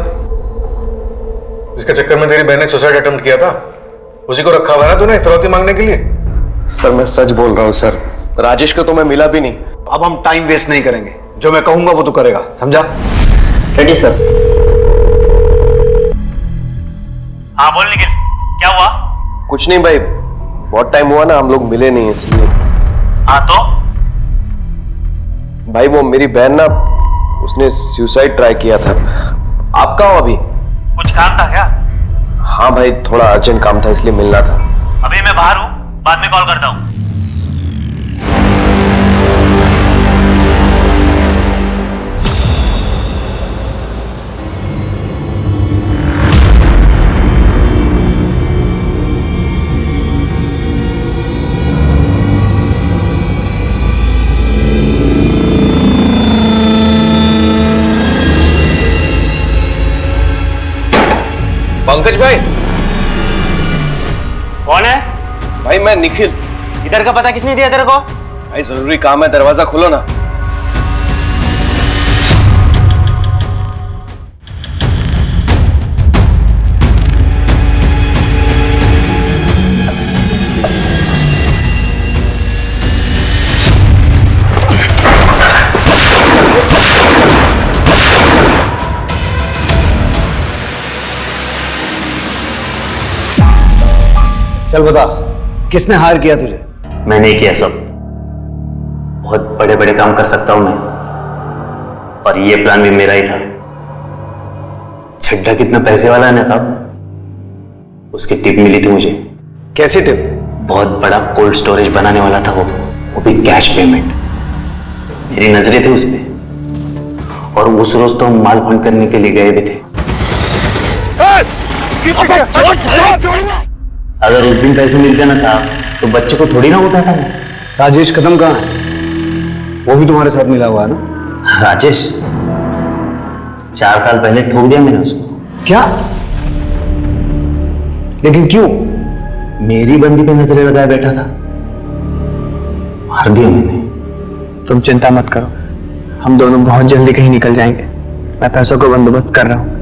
जिसके चक्कर में तेरी बहन ने सुसाइड अटेम्प्ट किया था, उसी को रखा हुआ है ना तूने फिरौती मांगने के लिए? सर, मैं सच बोल रहा हूँ सर, राजेश को तो मैं मिला भी नहीं। अब हम टाइम वेस्ट नहीं करेंगे, जो मैं कहूंगा वो तो करेगा, समझा? Ready sir. हाँ बोल निखिल, क्या हुआ? कुछ नहीं भाई, बहुत टाइम हुआ ना हम लोग मिले नहीं, इसलिए। हाँ तो? भाई वो मेरी बहन ना, उसने सुसाइड ट्राई किया था। आप कहाँ हो अभी? कुछ काम था क्या? हाँ भाई, थोड़ा अर्जेंट काम था इसलिए मिलना था। अभी मैं बाहर हूँ, बाद में कॉल करता हूँ। पंकज भाई। कौन है? भाई मैं निखिल। इधर का पता किसने दिया तेरे को? भाई जरूरी काम है, दरवाजा खोलो ना। चल बता, किसने हायर किया तुझे? मैंने किया सब। बहुत बड़े बड़े काम कर सकता हूं मैं, और ये प्लान भी मेरा ही था। छड्डा कितना पैसे वाला है ना साहब, उसकी टिप मिली थी मुझे। कैसी टिप? बहुत बड़ा कोल्ड स्टोरेज बनाने वाला था वो भी कैश पेमेंट। मेरी नजरें थी उस पे, और उस रोज तो हम माल फंड करने के लिए गए भी थे। अगर उस दिन पैसे मिलते ना साहब तो बच्चे को थोड़ी ना उठाता मैं। राजेश कदम कहाँ है? वो भी तुम्हारे साथ मिला हुआ है ना? राजेश 4 साल पहले ठोक दिया मैंने उसको। क्या? लेकिन क्यों? मेरी बंदी पे नजरें लगाए बैठा था, मार दिया मैंने। तुम चिंता मत करो, हम दोनों बहुत जल्दी कहीं निकल जाएंगे। मैं पैसों को बंदोबस्त कर रहा हूं।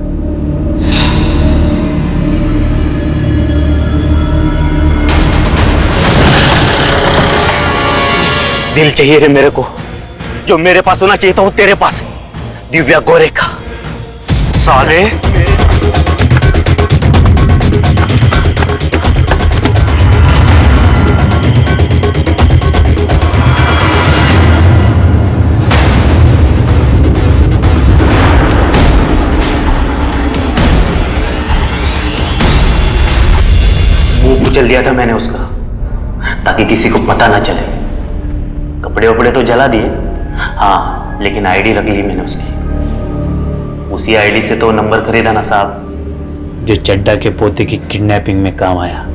दिल चाहिए रे मेरे को, जो मेरे पास होना चाहिए था वो तेरे पास है। दिव्या गोरेखा साले। मुंह कुचल दिया था मैंने उसका, ताकि किसी को पता ना चले। कपड़े वपड़े तो जला दिए, हाँ, लेकिन आईडी रख ली मैंने उसकी। उसी आईडी से तो नंबर खरीदा ना साहब, जो चड्डा के पोते की किडनैपिंग में काम आया।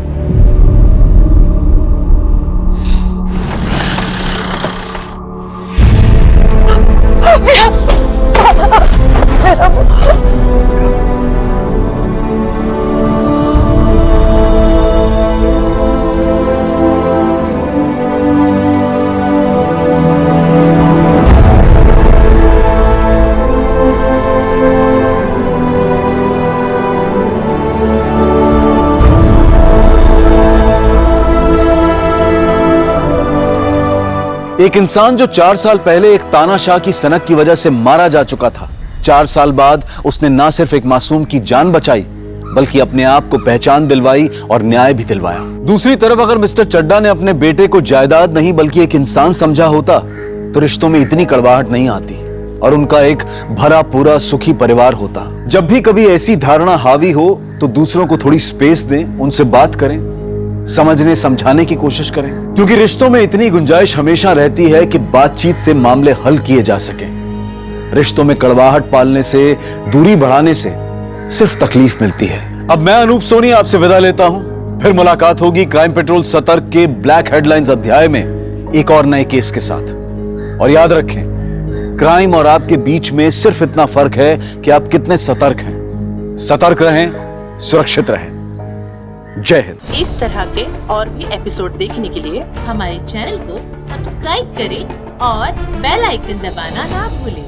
एक इंसान जो 4 साल पहले एक तानाशाह की सनक की वजह से मारा जा चुका था, 4 साल बाद उसने ना सिर्फ एक मासूम की जान बचाई बल्कि अपने आप को पहचान दिलवाई और न्याय भी दिलवाया। दूसरी तरफ अगर मिस्टर चड्डा ने अपने बेटे को जायदाद नहीं बल्कि एक इंसान समझा होता तो रिश्तों में इतनी कड़वाहट नहीं आती और उनका एक भरा पूरा सुखी परिवार होता। जब भी कभी ऐसी धारणा हावी हो तो दूसरों को थोड़ी स्पेस दें, उनसे बात करें, समझने समझाने की कोशिश करें, क्योंकि रिश्तों में इतनी गुंजाइश हमेशा रहती है कि बातचीत से मामले हल किए जा सके। रिश्तों में कड़वाहट पालने से, दूरी बढ़ाने से सिर्फ तकलीफ मिलती है। अब मैं अनूप सोनी आपसे विदा लेता हूं, फिर मुलाकात होगी क्राइम पेट्रोल सतर्क के ब्लैक हेडलाइंस अध्याय में एक और नए केस के साथ। और याद रखें, क्राइम और आपके बीच में सिर्फ इतना फर्क है कि आप कितने सतर्क हैं। सतर्क रहें, सुरक्षित रहें। जय हिंद। इस तरह के और भी एपिसोड देखने के लिए हमारे चैनल को सब्सक्राइब करें और बेल आइकन दबाना ना भूलें।